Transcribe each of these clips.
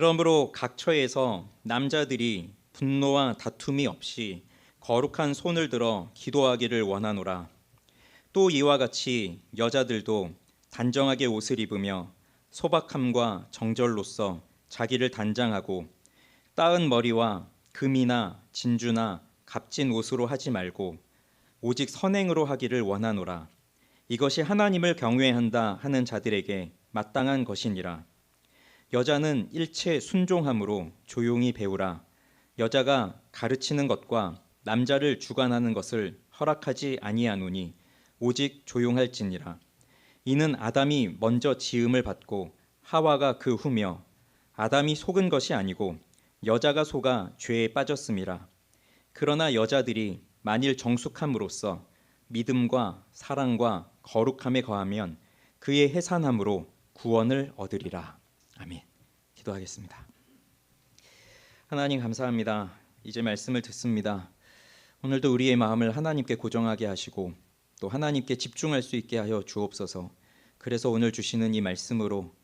그러므로 각 처에서 남자들이 분노와 다툼이 없이 거룩한 손을 들어 기도하기를 원하노라. 또 이와 같이 여자들도 단정하게 옷을 입으며 소박함과 정절로서 자기를 단장하고 따은 머리와 금이나 진주나 값진 옷으로 하지 말고 오직 선행으로 하기를 원하노라. 이것이 하나님을 경외한다 하는 자들에게 마땅한 것이니라. 여자는 일체 순종함으로 조용히 배우라. 여자가 가르치는 것과 남자를 주관하는 것을 허락하지 아니하노니 오직 조용할지니라. 이는 아담이 먼저 지음을 받고 하와가 그 후며 아담이 속은 것이 아니고 여자가 속아 죄에 빠졌음이라. 그러나 여자들이 만일 정숙함으로써 믿음과 사랑과 거룩함에 거하면 그의 해산함으로 구원을 얻으리라. 아멘. 기도하겠습니다. 하나님 감사합니다. 이제 말씀을 듣습니다. 오늘도 우리의 마음을 하나님께 고정하게 하시고 또 하나님께 집중할 수 있게 하여 주옵소서. 그래서 오늘 주시는 이 말씀으로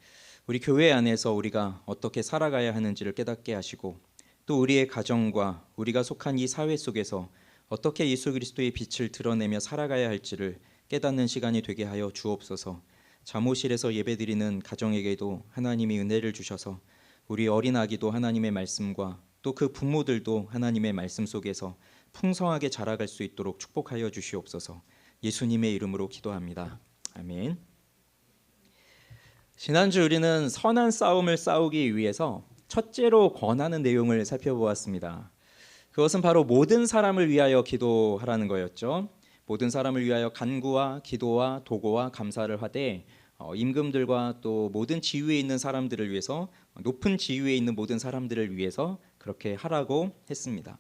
우리 교회 안에서 우리가 어떻게 살아가야 하는지를 깨닫게 하시고 또 우리의 가정과 우리가 속한 이 사회 속에서 어떻게 예수 그리스도의 빛을 드러내며 살아가야 할지를 깨닫는 시간이 되게 하여 주옵소서. 잠옷실에서 예배드리는 가정에게도 하나님이 은혜를 주셔서 우리 어린아기도 하나님의 말씀과 또 그 부모들도 하나님의 말씀 속에서 풍성하게 자라갈 수 있도록 축복하여 주시옵소서. 예수님의 이름으로 기도합니다. 아멘. 지난주 우리는 선한 싸움을 싸우기 위해서 첫째로 권하는 내용을 살펴보았습니다. 그것은 바로 모든 사람을 위하여 기도하라는 거였죠. 모든 사람을 위하여 간구와 기도와 도고와 감사를 하되 임금들과 또 모든 지위에 있는 사람들을 위해서, 높은 지위에 있는 모든 사람들을 위해서 그렇게 하라고 했습니다.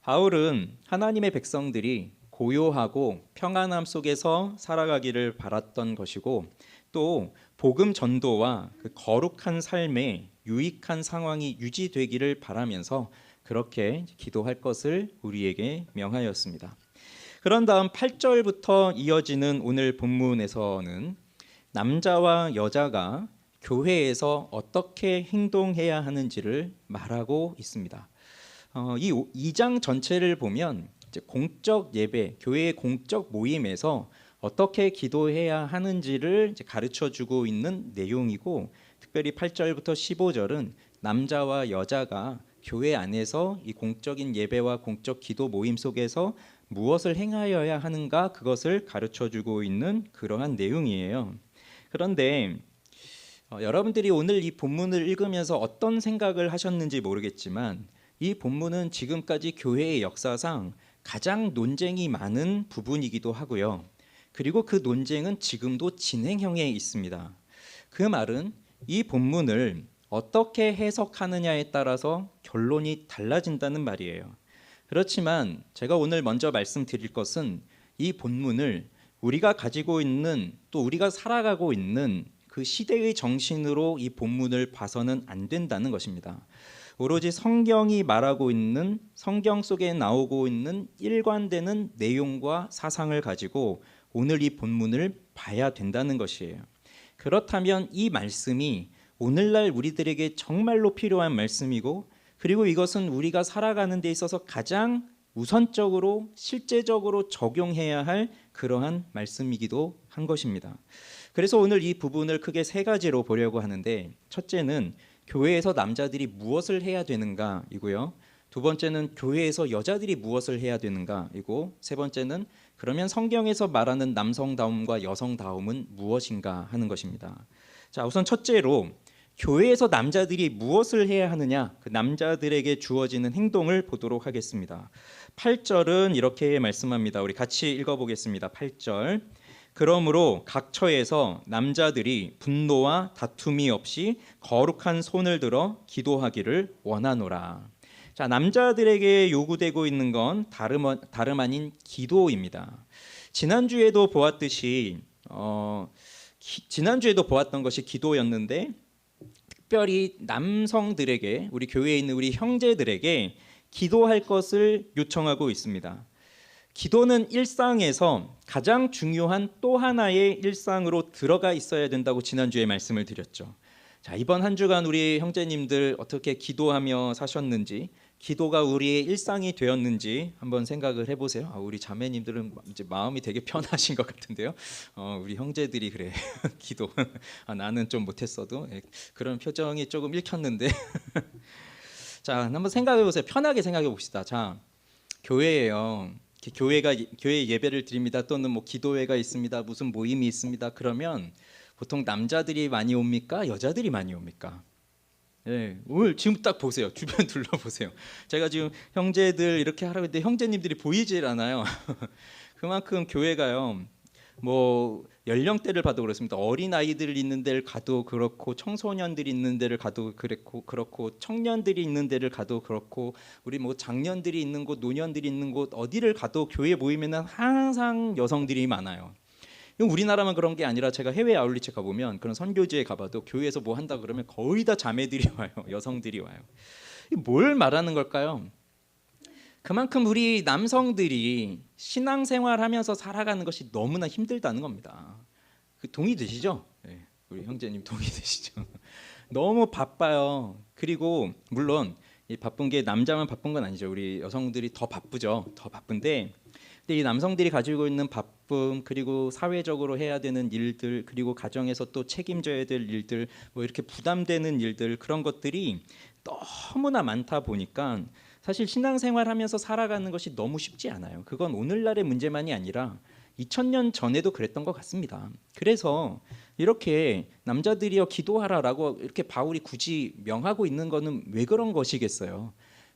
바울은 하나님의 백성들이 고요하고 평안함 속에서 살아가기를 바랐던 것이고 또 복음 전도와 그 거룩한 삶에 유익한 상황이 유지되기를 바라면서 그렇게 기도할 것을 우리에게 명하였습니다. 그런 다음 8절부터 이어지는 오늘 본문에서는 남자와 여자가 교회에서 어떻게 행동해야 하는지를 말하고 있습니다. 이 2장 전체를 보면 이제 공적 예배, 교회의 공적 모임에서 어떻게 기도해야 하는지를 이제 가르쳐주고 있는 내용이고, 특별히 8절부터 15절은 남자와 여자가 교회 안에서 이 공적인 예배와 공적 기도 모임 속에서 무엇을 행하여야 하는가, 그것을 가르쳐주고 있는 그러한 내용이에요. 그런데 여러분들이 오늘 이 본문을 읽으면서 어떤 생각을 하셨는지 모르겠지만 이 본문은 지금까지 교회의 역사상 가장 논쟁이 많은 부분이기도 하고요. 그리고 그 논쟁은 지금도 진행형에 있습니다. 그 말은 이 본문을 어떻게 해석하느냐에 따라서 결론이 달라진다는 말이에요. 그렇지만 제가 오늘 먼저 말씀드릴 것은 이 본문을 우리가 가지고 있는, 또 우리가 살아가고 있는 그 시대의 정신으로 이 본문을 봐서는 안 된다는 것입니다. 오로지 성경이 말하고 있는, 성경 속에 나오고 있는 일관되는 내용과 사상을 가지고 오늘 이 본문을 봐야 된다는 것이에요. 그렇다면 이 말씀이 오늘날 우리들에게 정말로 필요한 말씀이고, 그리고 이것은 우리가 살아가는 데 있어서 가장 우선적으로 실제적으로 적용해야 할 그러한 말씀이기도 한 것입니다. 그래서 오늘 이 부분을 크게 세 가지로 보려고 하는데, 첫째는 교회에서 남자들이 무엇을 해야 되는가이고요. 두 번째는 교회에서 여자들이 무엇을 해야 되는가이고, 세 번째는 그러면 성경에서 말하는 남성다움과 여성다움은 무엇인가 하는 것입니다. 자, 우선 첫째로 교회에서 남자들이 무엇을 해야 하느냐, 그 남자들에게 주어지는 행동을 보도록 하겠습니다. 8절은 이렇게 말씀합니다. 우리 같이 읽어보겠습니다. 8절. 그러므로 각 처에서 남자들이 분노와 다툼이 없이 거룩한 손을 들어 기도하기를 원하노라. 자, 남자들에게 요구되고 있는 건 다름 아닌 기도입니다. 지난주에도 보았던 것이 기도였는데, 특별히 남성들에게, 우리 교회에 있는 우리 형제들에게 기도할 것을 요청하고 있습니다. 기도는 일상에서 가장 중요한 또 하나의 일상으로 들어가 있어야 된다고 지난주에 말씀을 드렸죠. 자, 이번 한 주간 우리 형제님들 어떻게 기도하며 사셨는지, 기도가 우리의 일상이 되었는지 한번 생각을 해보세요. 우리 자매님들은 이제 마음이 되게 편하신 것 같은데요. 우리 형제들이 그래 기도 나는 좀 못했어도 그런 표정이 조금 읽혔는데 자, 한번 생각해 보세요. 편하게 생각해 봅시다. 자, 교회예요. 교회 예배를 드립니다. 또는 뭐 기도회가 있습니다. 무슨 모임이 있습니다. 그러면 보통 남자들이 많이 옵니까? 여자들이 많이 옵니까? 예, 오늘 지금 딱 보세요. 주변 둘러보세요. 제가 지금 형제들 이렇게 하라고 했는데 형제님들이 보이질 않아요. 그만큼 교회가요. 뭐 연령대를 봐도 그렇습니다. 어린 아이들 있는 데를 가도 그렇고, 청소년들이 있는 데를 가도 그렇고, 청년들이 있는 데를 가도 그렇고, 우리 뭐 장년들이 있는 곳, 노년들이 있는 곳 어디를 가도 교회 모이면은 항상 여성들이 많아요. 우리나라만 그런 게 아니라 제가 해외 아울리체 가보면 그런 선교지에 가봐도 교회에서 뭐 한다 그러면 거의 다 자매들이 와요. 여성들이 와요. 뭘 말하는 걸까요? 그만큼 우리 남성들이 신앙생활하면서 살아가는 것이 너무나 힘들다는 겁니다. 동의되시죠? 네, 우리 형제님 동의되시죠? 너무 바빠요. 그리고 물론 이 바쁜 게 남자만 바쁜 건 아니죠. 우리 여성들이 더 바쁘죠. 더 바쁜데 근데 이 남성들이 가지고 있는 바쁨, 그리고 사회적으로 해야 되는 일들, 그리고 가정에서 또 책임져야 될 일들, 뭐 이렇게 부담되는 일들, 그런 것들이 너무나 많다 보니까 사실 신앙생활하면서 살아가는 것이 너무 쉽지 않아요. 그건 오늘날의 문제만이 아니라 2000년 전에도 그랬던 것 같습니다. 그래서 이렇게 남자들이여 기도하라라고 이렇게 바울이 굳이 명하고 있는 거는 왜 그런 것이겠어요?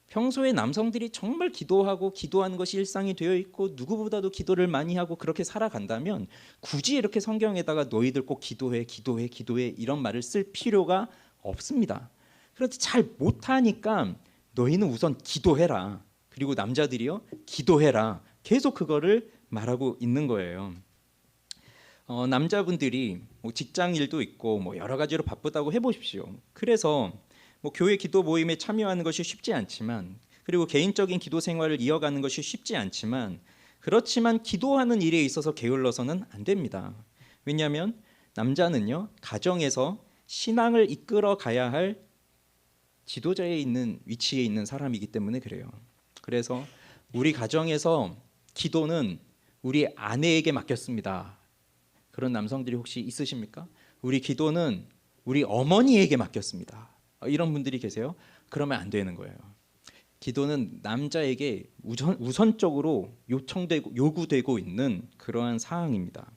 평소에 남성들이 정말 기도하고 기도하는 것이 일상이 되어 있고 누구보다도 기도를 많이 하고 그렇게 살아간다면 굳이 이렇게 성경에다가 너희들 꼭 기도해 기도해 기도해 이런 말을 쓸 필요가 없습니다. 그런데 잘 못하니까 너희는 우선 기도해라. 그리고 남자들이요 기도해라. 계속 그거를 말하고 있는 거예요. 남자분들이 뭐 직장 일도 있고 뭐 여러 가지로 바쁘다고 해보십시오. 그래서 뭐 교회 기도 모임에 참여하는 것이 쉽지 않지만, 그리고 개인적인 기도 생활을 이어가는 것이 쉽지 않지만, 그렇지만 기도하는 일에 있어서 게을러서는 안 됩니다. 왜냐하면 남자는요 가정에서 신앙을 이끌어 가야 할 지도자에 있는 위치에 있는 사람이기 때문에 그래요. 그래서 우리 가정에서 기도는 우리 아내에게 맡겼습니다. 그런 남성들이 혹시 있으십니까? 우리 기도는 우리 어머니에게 맡겼습니다. 이런 분들이 계세요. 그러면 안 되는 거예요. 기도는 남자에게 우선적으로 요구되고 있는 그러한 사항입니다.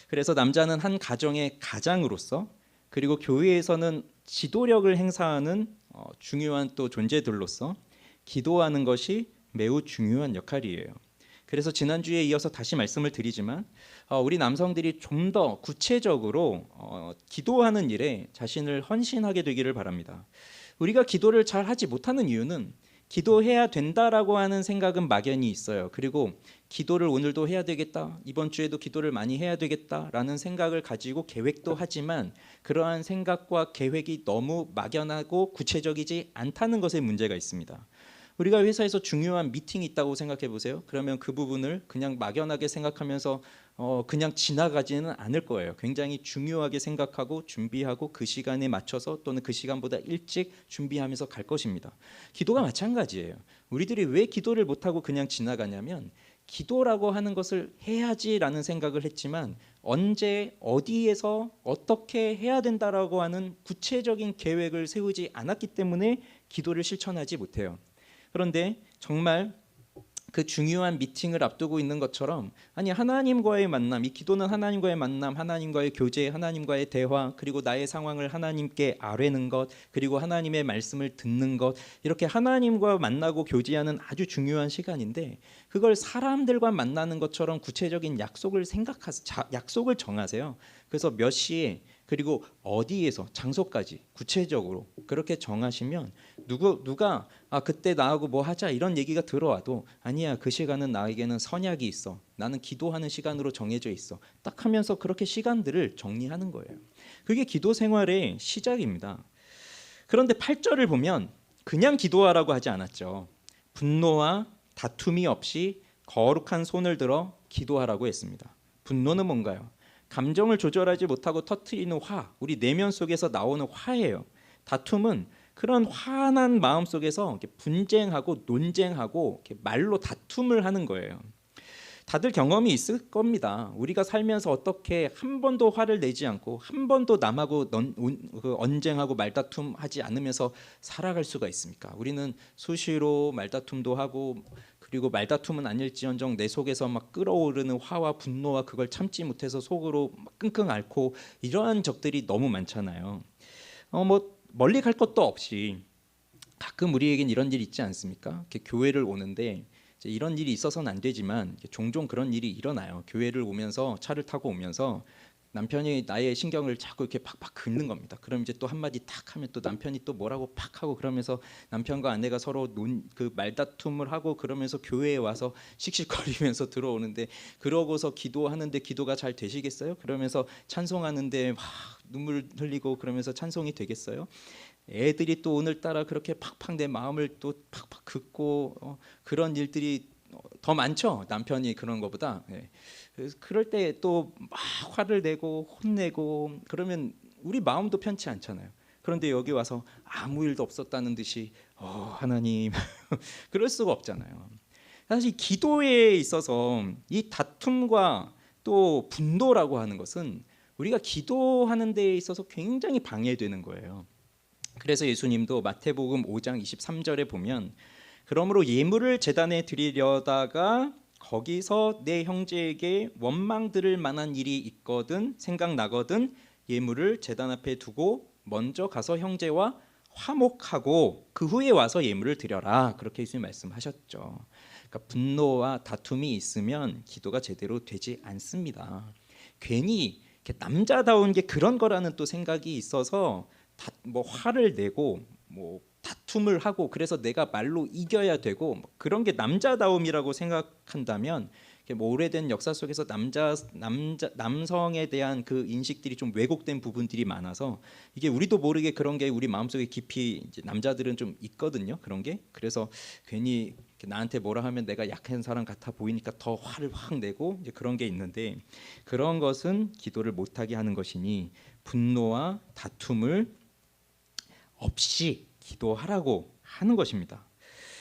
그래서 남자는 한 가정의 가장으로서, 그리고 교회에서는 지도력을 행사하는 중요한 또 존재들로서 기도하는 것이 매우 중요한 역할이에요. 그래서 지난주에 이어서 다시 말씀을 드리지만 우리 남성들이 좀 더 구체적으로 기도하는 일에 자신을 헌신하게 되기를 바랍니다. 우리가 기도를 잘 하지 못하는 이유는 기도해야 된다라고 하는 생각은 막연히 있어요. 그리고 기도를 오늘도 해야 되겠다, 이번 주에도 기도를 많이 해야 되겠다라는 생각을 가지고 계획도 하지만 그러한 생각과 계획이 너무 막연하고 구체적이지 않다는 것에 문제가 있습니다. 우리가 회사에서 중요한 미팅이 있다고 생각해 보세요. 그러면 그 부분을 그냥 막연하게 생각하면서 그냥 지나가지는 않을 거예요. 굉장히 중요하게 생각하고 준비하고 그 시간에 맞춰서 또는 그 시간보다 일찍 준비하면서 갈 것입니다. 기도가 마찬가지예요. 우리들이 왜 기도를 못하고 그냥 지나가냐면 기도라고 하는 것을 해야지라는 생각을 했지만 언제 어디에서 어떻게 해야 된다라고 하는 구체적인 계획을 세우지 않았기 때문에 기도를 실천하지 못해요. 그런데 정말 그 중요한 미팅을 앞두고 있는 것처럼, 아니 하나님과의 만남, 이 기도는 하나님과의 만남, 하나님과의 교제, 하나님과의 대화, 그리고 나의 상황을 하나님께 아뢰는 것, 그리고 하나님의 말씀을 듣는 것, 이렇게 하나님과 만나고 교제하는 아주 중요한 시간인데 그걸 사람들과 만나는 것처럼 구체적인 약속을 약속을 정하세요. 그래서 몇 시에 그리고 어디에서 장소까지 구체적으로 그렇게 정하시면 누가 그때 나하고 뭐 하자 이런 얘기가 들어와도 아니야, 그 시간은 나에게는 선약이 있어, 나는 기도하는 시간으로 정해져 있어, 딱 하면서 그렇게 시간들을 정리하는 거예요. 그게 기도 생활의 시작입니다. 그런데 8절을 보면 그냥 기도하라고 하지 않았죠. 분노와 다툼이 없이 거룩한 손을 들어 기도하라고 했습니다. 분노는 뭔가요? 감정을 조절하지 못하고 터트리는 화, 우리 내면 속에서 나오는 화예요. 다툼은 그런 화난 마음 속에서 이렇게 분쟁하고 논쟁하고 이렇게 말로 다툼을 하는 거예요. 다들 경험이 있을 겁니다. 우리가 살면서 어떻게 한 번도 화를 내지 않고 한 번도 남하고 언쟁하고 말다툼하지 않으면서 살아갈 수가 있습니까? 우리는 수시로 말다툼도 하고, 그리고 말다툼은 아닐지언정 내 속에서 막 끓어오르는 화와 분노와 그걸 참지 못해서 속으로 막 끙끙 앓고, 이러한 적들이 너무 많잖아요. 뭐 멀리 갈 것도 없이 가끔 우리에겐 이런 일 있지 않습니까? 이렇게 교회를 오는데 이런 일이 있어서는 안 되지만 종종 그런 일이 일어나요. 교회를 오면서, 차를 타고 오면서 남편이 나의 신경을 자꾸 이렇게 팍팍 긁는 겁니다. 그럼 이제 또 한마디 탁 하면 또 남편이 또 뭐라고 팍 하고, 그러면서 남편과 아내가 서로 그 말다툼을 하고, 그러면서 교회에 와서 씩씩거리면서 들어오는데, 그러고서 기도하는데 기도가 잘 되시겠어요? 그러면서 찬송하는데 막 눈물 흘리고 그러면서 찬송이 되겠어요? 애들이 또 오늘따라 그렇게 팍팍 내 마음을 또 팍팍 긋고 그런 일들이 더 많죠. 남편이 그런 것보다. 그래서 그럴 때 또 막 화를 내고 혼내고 그러면 우리 마음도 편치 않잖아요. 그런데 여기 와서 아무 일도 없었다는 듯이 하나님 그럴 수가 없잖아요. 사실 기도에 있어서 이 다툼과 또 분노라고 하는 것은 우리가 기도하는 데에 있어서 굉장히 방해되는 거예요. 그래서 예수님도 마태복음 5장 23절에 보면, 그러므로 예물을 제단에 드리려다가 거기서 내 형제에게 원망 들을 만한 일이 있거든 생각나거든 예물을 제단 앞에 두고 먼저 가서 형제와 화목하고 그 후에 와서 예물을 드려라. 그렇게 예수님 말씀하셨죠. 그러니까 분노와 다툼이 있으면 기도가 제대로 되지 않습니다. 괜히 남자다운 게 그런 거라는 또 생각이 있어서 뭐 화를 내고 뭐 다툼을 하고, 그래서 내가 말로 이겨야 되고 그런 게 남자다움이라고 생각한다면, 뭐 오래된 역사 속에서 남성에 대한 그 인식들이 좀 왜곡된 부분들이 많아서, 이게 우리도 모르게 그런 게 우리 마음속에 깊이 이제 남자들은 좀 있거든요. 그런 게. 그래서 괜히 나한테 뭐라 하면 내가 약한 사람 같아 보이니까 더 화를 확 내고 이제 그런 게 있는데, 그런 것은 기도를 못하게 하는 것이니 분노와 다툼을 없이 기도하라고 하는 것입니다.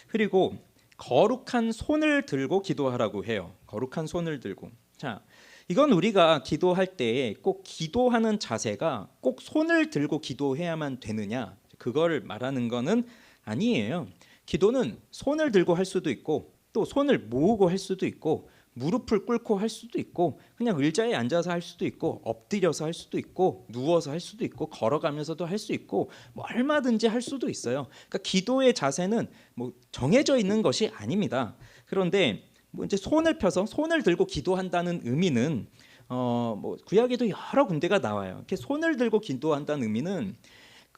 그리고 거룩한 손을 들고 기도하라고 해요. 거룩한 손을 들고. 자, 이건 우리가 기도할 때 꼭 기도하는 자세가 꼭 손을 들고 기도해야만 되느냐, 그걸 말하는 거는 아니에요. 기도는 손을 들고 할 수도 있고, 또 손을 모으고 할 수도 있고, 무릎을 꿇고 할 수도 있고, 그냥 의자에 앉아서 할 수도 있고, 엎드려서 할 수도 있고, 누워서 할 수도 있고, 걸어가면서도 할 수 있고, 뭐 얼마든지 할 수도 있어요. 그러니까 기도의 자세는 뭐 정해져 있는 것이 아닙니다. 그런데 뭐 이제 손을 펴서 손을 들고 기도한다는 의미는 뭐 구약에도 여러 군데가 나와요. 이렇게 손을 들고 기도한다는 의미는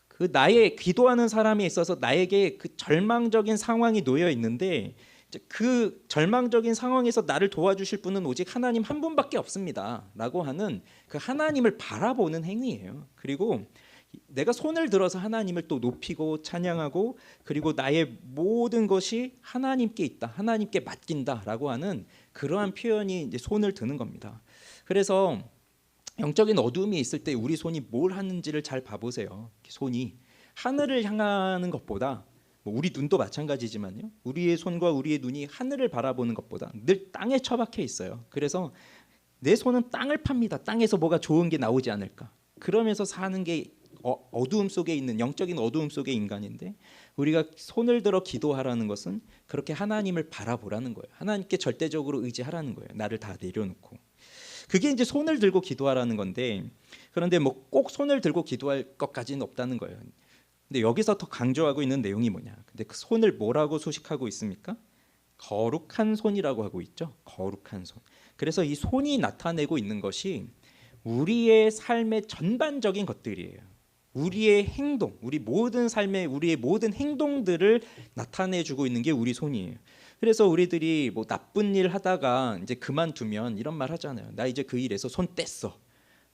그 나의 기도하는 사람에 있어서 나에게 그 절망적인 상황이 놓여 있는데, 그 절망적인 상황에서 나를 도와주실 분은 오직 하나님 한 분밖에 없습니다 라고 하는 그 하나님을 바라보는 행위예요. 그리고 내가 손을 들어서 하나님을 또 높이고 찬양하고, 그리고 나의 모든 것이 하나님께 있다, 하나님께 맡긴다 라고 하는 그러한 표현이 이제 손을 드는 겁니다. 그래서 영적인 어둠이 있을 때 우리 손이 뭘 하는지를 잘 봐보세요. 손이 하늘을 향하는 것보다, 우리 눈도 마찬가지지만요, 우리의 손과 우리의 눈이 하늘을 바라보는 것보다 늘 땅에 처박혀 있어요. 그래서 내 손은 땅을 팝니다. 땅에서 뭐가 좋은 게 나오지 않을까, 그러면서 사는 게 어두움 속에 있는 영적인 어두움 속의 인간인데, 우리가 손을 들어 기도하라는 것은 그렇게 하나님을 바라보라는 거예요. 하나님께 절대적으로 의지하라는 거예요. 나를 다 내려놓고. 그게 이제 손을 들고 기도하라는 건데, 그런데 뭐 꼭 손을 들고 기도할 것까지는 없다는 거예요. 근데 여기서 더 강조하고 있는 내용이 뭐냐? 근데 그 손을 뭐라고 소식하고 있습니까? 거룩한 손이라고 하고 있죠. 거룩한 손. 그래서 이 손이 나타내고 있는 것이 우리의 삶의 전반적인 것들이에요. 우리의 행동, 우리 모든 삶의 우리의 모든 행동들을 나타내주고 있는 게 우리 손이에요. 그래서 우리들이 뭐 나쁜 일 하다가 이제 그만두면 이런 말 하잖아요. 나 이제 그 일에서 손 뗐어.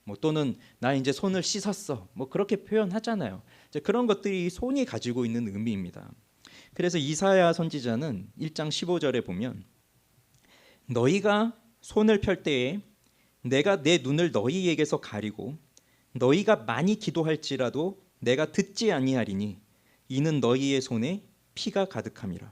뭐 또는 나 이제 손을 씻었어. 뭐 그렇게 표현하잖아요. 이제 그런 것들이 손이 가지고 있는 의미입니다. 그래서 이사야 선지자는 1장 15절에 보면, 너희가 손을 펼 때에 내가 내 눈을 너희에게서 가리고 너희가 많이 기도할지라도 내가 듣지 아니하리니 이는 너희의 손에 피가 가득함이라.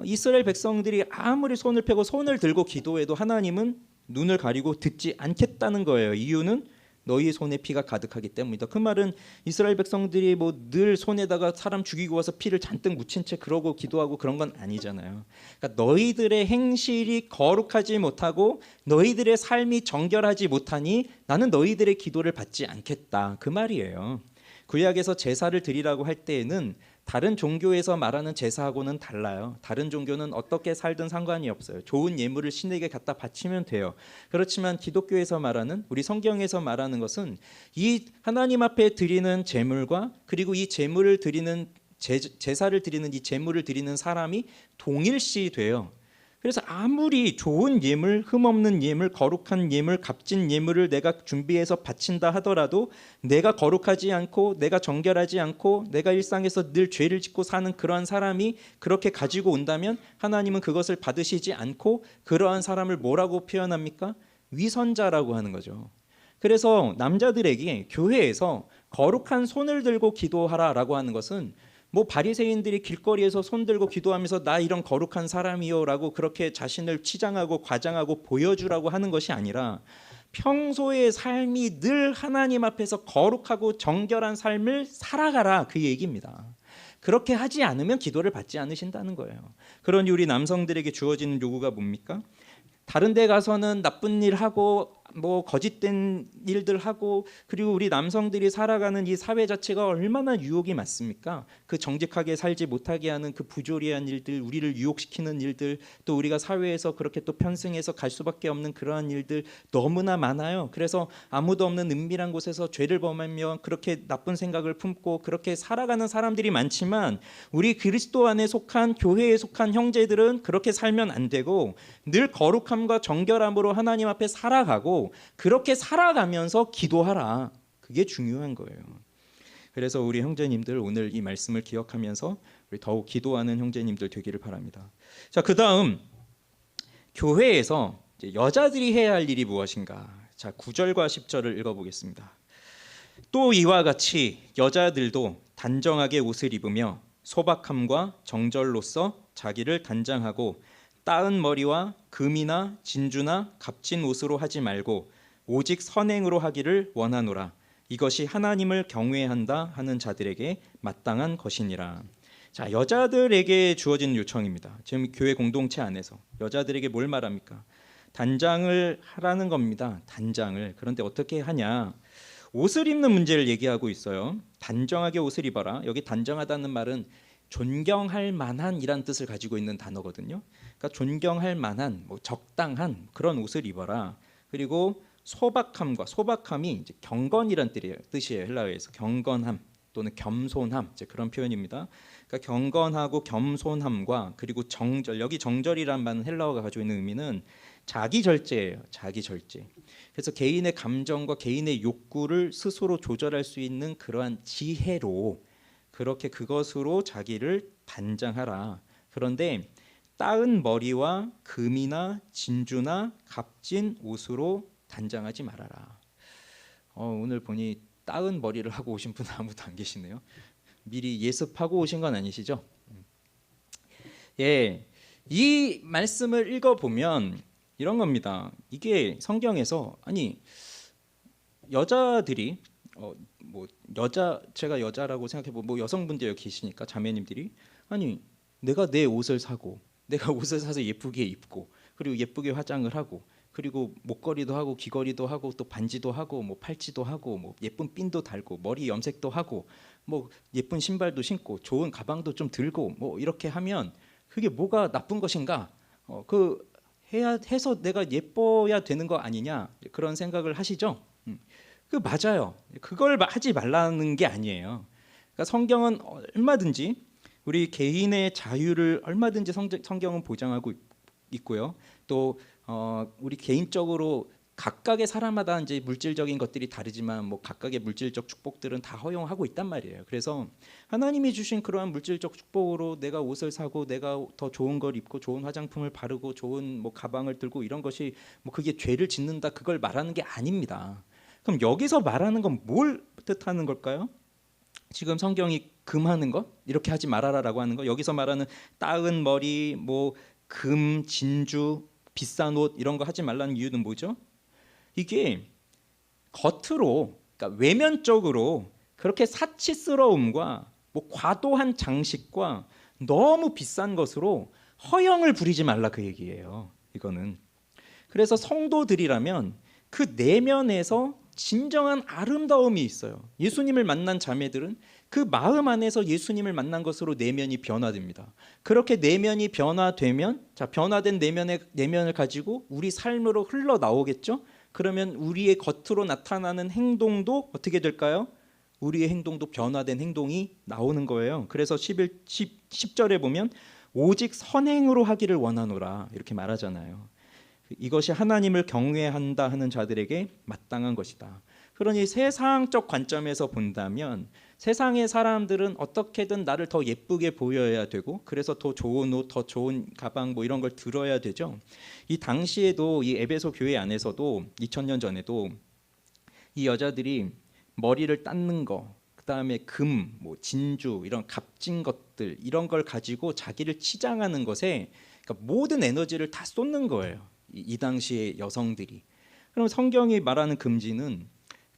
이스라엘 백성들이 아무리 손을 펴고 손을 들고 기도해도 하나님은 눈을 가리고 듣지 않겠다는 거예요. 이유는 너희 손에 피가 가득하기 때문이다. 그 말은 이스라엘 백성들이 뭐 늘 손에다가 사람 죽이고 와서 피를 잔뜩 묻힌 채 그러고 기도하고 그런 건 아니잖아요. 그러니까 너희들의 행실이 거룩하지 못하고 너희들의 삶이 정결하지 못하니 나는 너희들의 기도를 받지 않겠다, 그 말이에요. 구약에서 제사를 드리라고 할 때에는 다른 종교에서 말하는 제사하고는 달라요. 다른 종교는 어떻게 살든 상관이 없어요. 좋은 예물을 신에게 갖다 바치면 돼요. 그렇지만 기독교에서 말하는, 우리 성경에서 말하는 것은 이 하나님 앞에 드리는 제물과 그리고 이 제물을 드리는 제사를 드리는 이 제물을 드리는 사람이 동일시 돼요. 그래서 아무리 좋은 예물, 흠없는 예물, 거룩한 예물, 값진 예물을 내가 준비해서 바친다 하더라도 내가 거룩하지 않고 내가 정결하지 않고 내가 일상에서 늘 죄를 짓고 사는 그러한 사람이 그렇게 가지고 온다면 하나님은 그것을 받으시지 않고 그러한 사람을 뭐라고 표현합니까? 위선자라고 하는 거죠. 그래서 남자들에게 교회에서 거룩한 손을 들고 기도하라라고 하는 것은 뭐 바리새인들이 길거리에서 손 들고 기도하면서 나 이런 거룩한 사람이요라고 그렇게 자신을 치장하고 과장하고 보여주라고 하는 것이 아니라 평소의 삶이 늘 하나님 앞에서 거룩하고 정결한 삶을 살아가라, 그 얘기입니다. 그렇게 하지 않으면 기도를 받지 않으신다는 거예요. 그러니 우리 남성들에게 주어지는 요구가 뭡니까? 다른 데 가서는 나쁜 일 하고 뭐 거짓된 일들 하고, 그리고 우리 남성들이 살아가는 이 사회 자체가 얼마나 유혹이 많습니까? 그 정직하게 살지 못하게 하는 그 부조리한 일들, 우리를 유혹시키는 일들, 또 우리가 사회에서 그렇게 또 편승해서 갈 수밖에 없는 그러한 일들 너무나 많아요. 그래서 아무도 없는 은밀한 곳에서 죄를 범하며 그렇게 나쁜 생각을 품고 그렇게 살아가는 사람들이 많지만 우리 그리스도 안에 속한 교회에 속한 형제들은 그렇게 살면 안 되고 늘 거룩함과 정결함으로 하나님 앞에 살아가고 그렇게 살아가면서 기도하라. 그게 중요한 거예요. 그래서 우리 형제님들 오늘 이 말씀을 기억하면서 우리 더욱 기도하는 형제님들 되기를 바랍니다. 자, 그다음 교회에서 이제 여자들이 해야 할 일이 무엇인가? 자, 9절과 10절을 읽어보겠습니다. 또 이와 같이 여자들도 단정하게 옷을 입으며 소박함과 정절로서 자기를 단장하고 따은 머리와 금이나 진주나 값진 옷으로 하지 말고 오직 선행으로 하기를 원하노라. 이것이 하나님을 경외한다 하는 자들에게 마땅한 것이니라. 자, 여자들에게 주어진 요청입니다. 지금 교회 공동체 안에서 여자들에게 뭘 말합니까? 단장을 하라는 겁니다. 단장을. 그런데 어떻게 하냐? 옷을 입는 문제를 얘기하고 있어요. 단정하게 옷을 입어라. 여기 단정하다는 말은 존경할 만한이란 뜻을 가지고 있는 단어거든요. 그러니까 존경할 만한, 뭐 적당한 그런 옷을 입어라. 그리고 소박함이 이제 경건이란 뜻이에요. 헬라어에서 경건함 또는 겸손함, 이제 그런 표현입니다. 그러니까 경건하고 겸손함과 그리고 정절, 여기 정절이란 말은 헬라어가 가지고 있는 의미는 자기 절제예요. 자기 절제. 그래서 개인의 감정과 개인의 욕구를 스스로 조절할 수 있는 그러한 지혜로 그렇게 그것으로 자기를 단장하라. 그런데 따은 머리와 금이나 진주나 값진 옷으로 단장하지 말아라. 오늘 보니 따은 머리를 하고 오신 분 아무도 안 계시네요. 미리 예습하고 오신 건 아니시죠? 예, 이 말씀을 읽어보면 이런 겁니다. 이게 성경에서 아니 여자들이 뭐 제가 여자라고 생각해보면 뭐 여성분들 여기 계시니까 자매님들이 아니 내가 내 옷을 사고 내가 옷을 사서 예쁘게 입고 그리고 예쁘게 화장을 하고 그리고 목걸이도 하고 귀걸이도 하고 또 반지도 하고 뭐 팔찌도 하고 뭐 예쁜 핀도 달고 머리 염색도 하고 뭐 예쁜 신발도 신고 좋은 가방도 좀 들고 뭐 이렇게 하면 그게 뭐가 나쁜 것인가? 그 해서 내가 예뻐야 되는 거 아니냐? 그런 생각을 하시죠? 그 맞아요. 그걸 하지 말라는 게 아니에요. 그러니까 성경은 얼마든지 우리 개인의 자유를 얼마든지 성경은 보장하고 있고요. 또 우리 개인적으로 각각의 사람마다 이제 물질적인 것들이 다르지만 뭐 각각의 물질적 축복들은 다 허용하고 있단 말이에요. 그래서 하나님이 주신 그러한 물질적 축복으로 내가 옷을 사고 내가 더 좋은 걸 입고 좋은 화장품을 바르고 좋은 뭐 가방을 들고 이런 것이 뭐 그게 죄를 짓는다 그걸 말하는 게 아닙니다. 그럼 여기서 말하는 건 뭘 뜻하는 걸까요? 지금 성경이 금하는 것 이렇게 하지 말아라라고 하는 거 여기서 말하는 따은 머리 뭐 금 진주 비싼 옷 이런 거 하지 말라는 이유는 뭐죠? 이게 겉으로 그러니까 외면적으로 그렇게 사치스러움과 뭐 과도한 장식과 너무 비싼 것으로 허영을 부리지 말라 그 얘기예요. 이거는 그래서 성도들이라면 그 내면에서 진정한 아름다움이 있어요. 예수님을 만난 자매들은 그 마음 안에서 예수님을 만난 것으로 내면이 변화됩니다. 그렇게 내면이 변화되면 자 변화된 내면을 가지고 우리 삶으로 흘러나오겠죠. 그러면 우리의 겉으로 나타나는 행동도 어떻게 될까요? 우리의 행동도 변화된 행동이 나오는 거예요. 그래서 10절에 보면 오직 선행으로 하기를 원하노라 이렇게 말하잖아요. 이것이 하나님을 경외한다 하는 자들에게 마땅한 것이다. 그러니 세상적 관점에서 본다면 세상의 사람들은 어떻게든 나를 더 예쁘게 보여야 되고 그래서 더 좋은 옷, 더 좋은 가방 뭐 이런 걸 들어야 되죠. 이 당시에도 이 에베소 교회 안에서도 2000년 전에도 이 여자들이 머리를 닦는 거 그다음에 금, 뭐 진주 이런 값진 것들 이런 걸 가지고 자기를 치장하는 것에 그러니까 모든 에너지를 다 쏟는 거예요. 이 당시의 여성들이. 그럼 성경이 말하는 금지는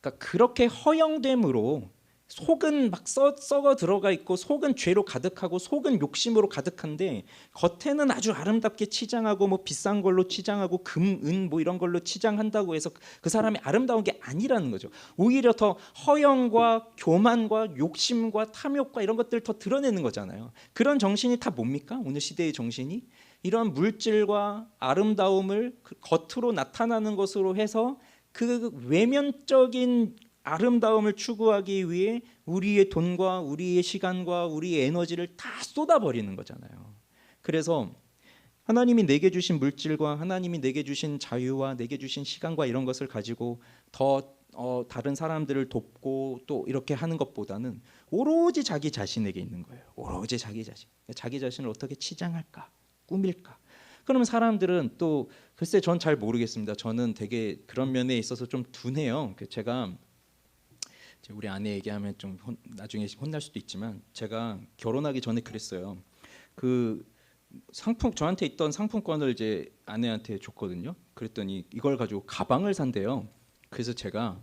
그러니까 그렇게 허영됨으로 속은 막 썩어 들어가 있고 속은 죄로 가득하고 속은 욕심으로 가득한데 겉에는 아주 아름답게 치장하고 뭐 비싼 걸로 치장하고 금, 은 뭐 이런 걸로 치장한다고 해서 그 사람이 아름다운 게 아니라는 거죠. 오히려 더 허영과 교만과 욕심과 탐욕과 이런 것들을 더 드러내는 거잖아요. 그런 정신이 다 뭡니까? 오늘 시대의 정신이 이런 물질과 아름다움을 겉으로 나타나는 것으로 해서 그 외면적인 아름다움을 추구하기 위해 우리의 돈과 우리의 시간과 우리의 에너지를 다 쏟아버리는 거잖아요. 그래서 하나님이 내게 주신 물질과 하나님이 내게 주신 자유와 내게 주신 시간과 이런 것을 가지고 더 다른 사람들을 돕고 또 이렇게 하는 것보다는 오로지 자기 자신에게 있는 거예요. 오로지 자기 자신을 어떻게 치장할까 꾸밀까. 그러면 사람들은 또 글쎄 전 잘 모르겠습니다. 저는 되게 그런 면에 있어서 좀 둔해요. 제가 우리 아내 얘기하면 좀 나중에 혼날 수도 있지만 제가 결혼하기 전에 그랬어요. 그 저한테 있던 상품권을 이제 아내한테 줬거든요. 그랬더니 이걸 가지고 가방을 산대요. 그래서 제가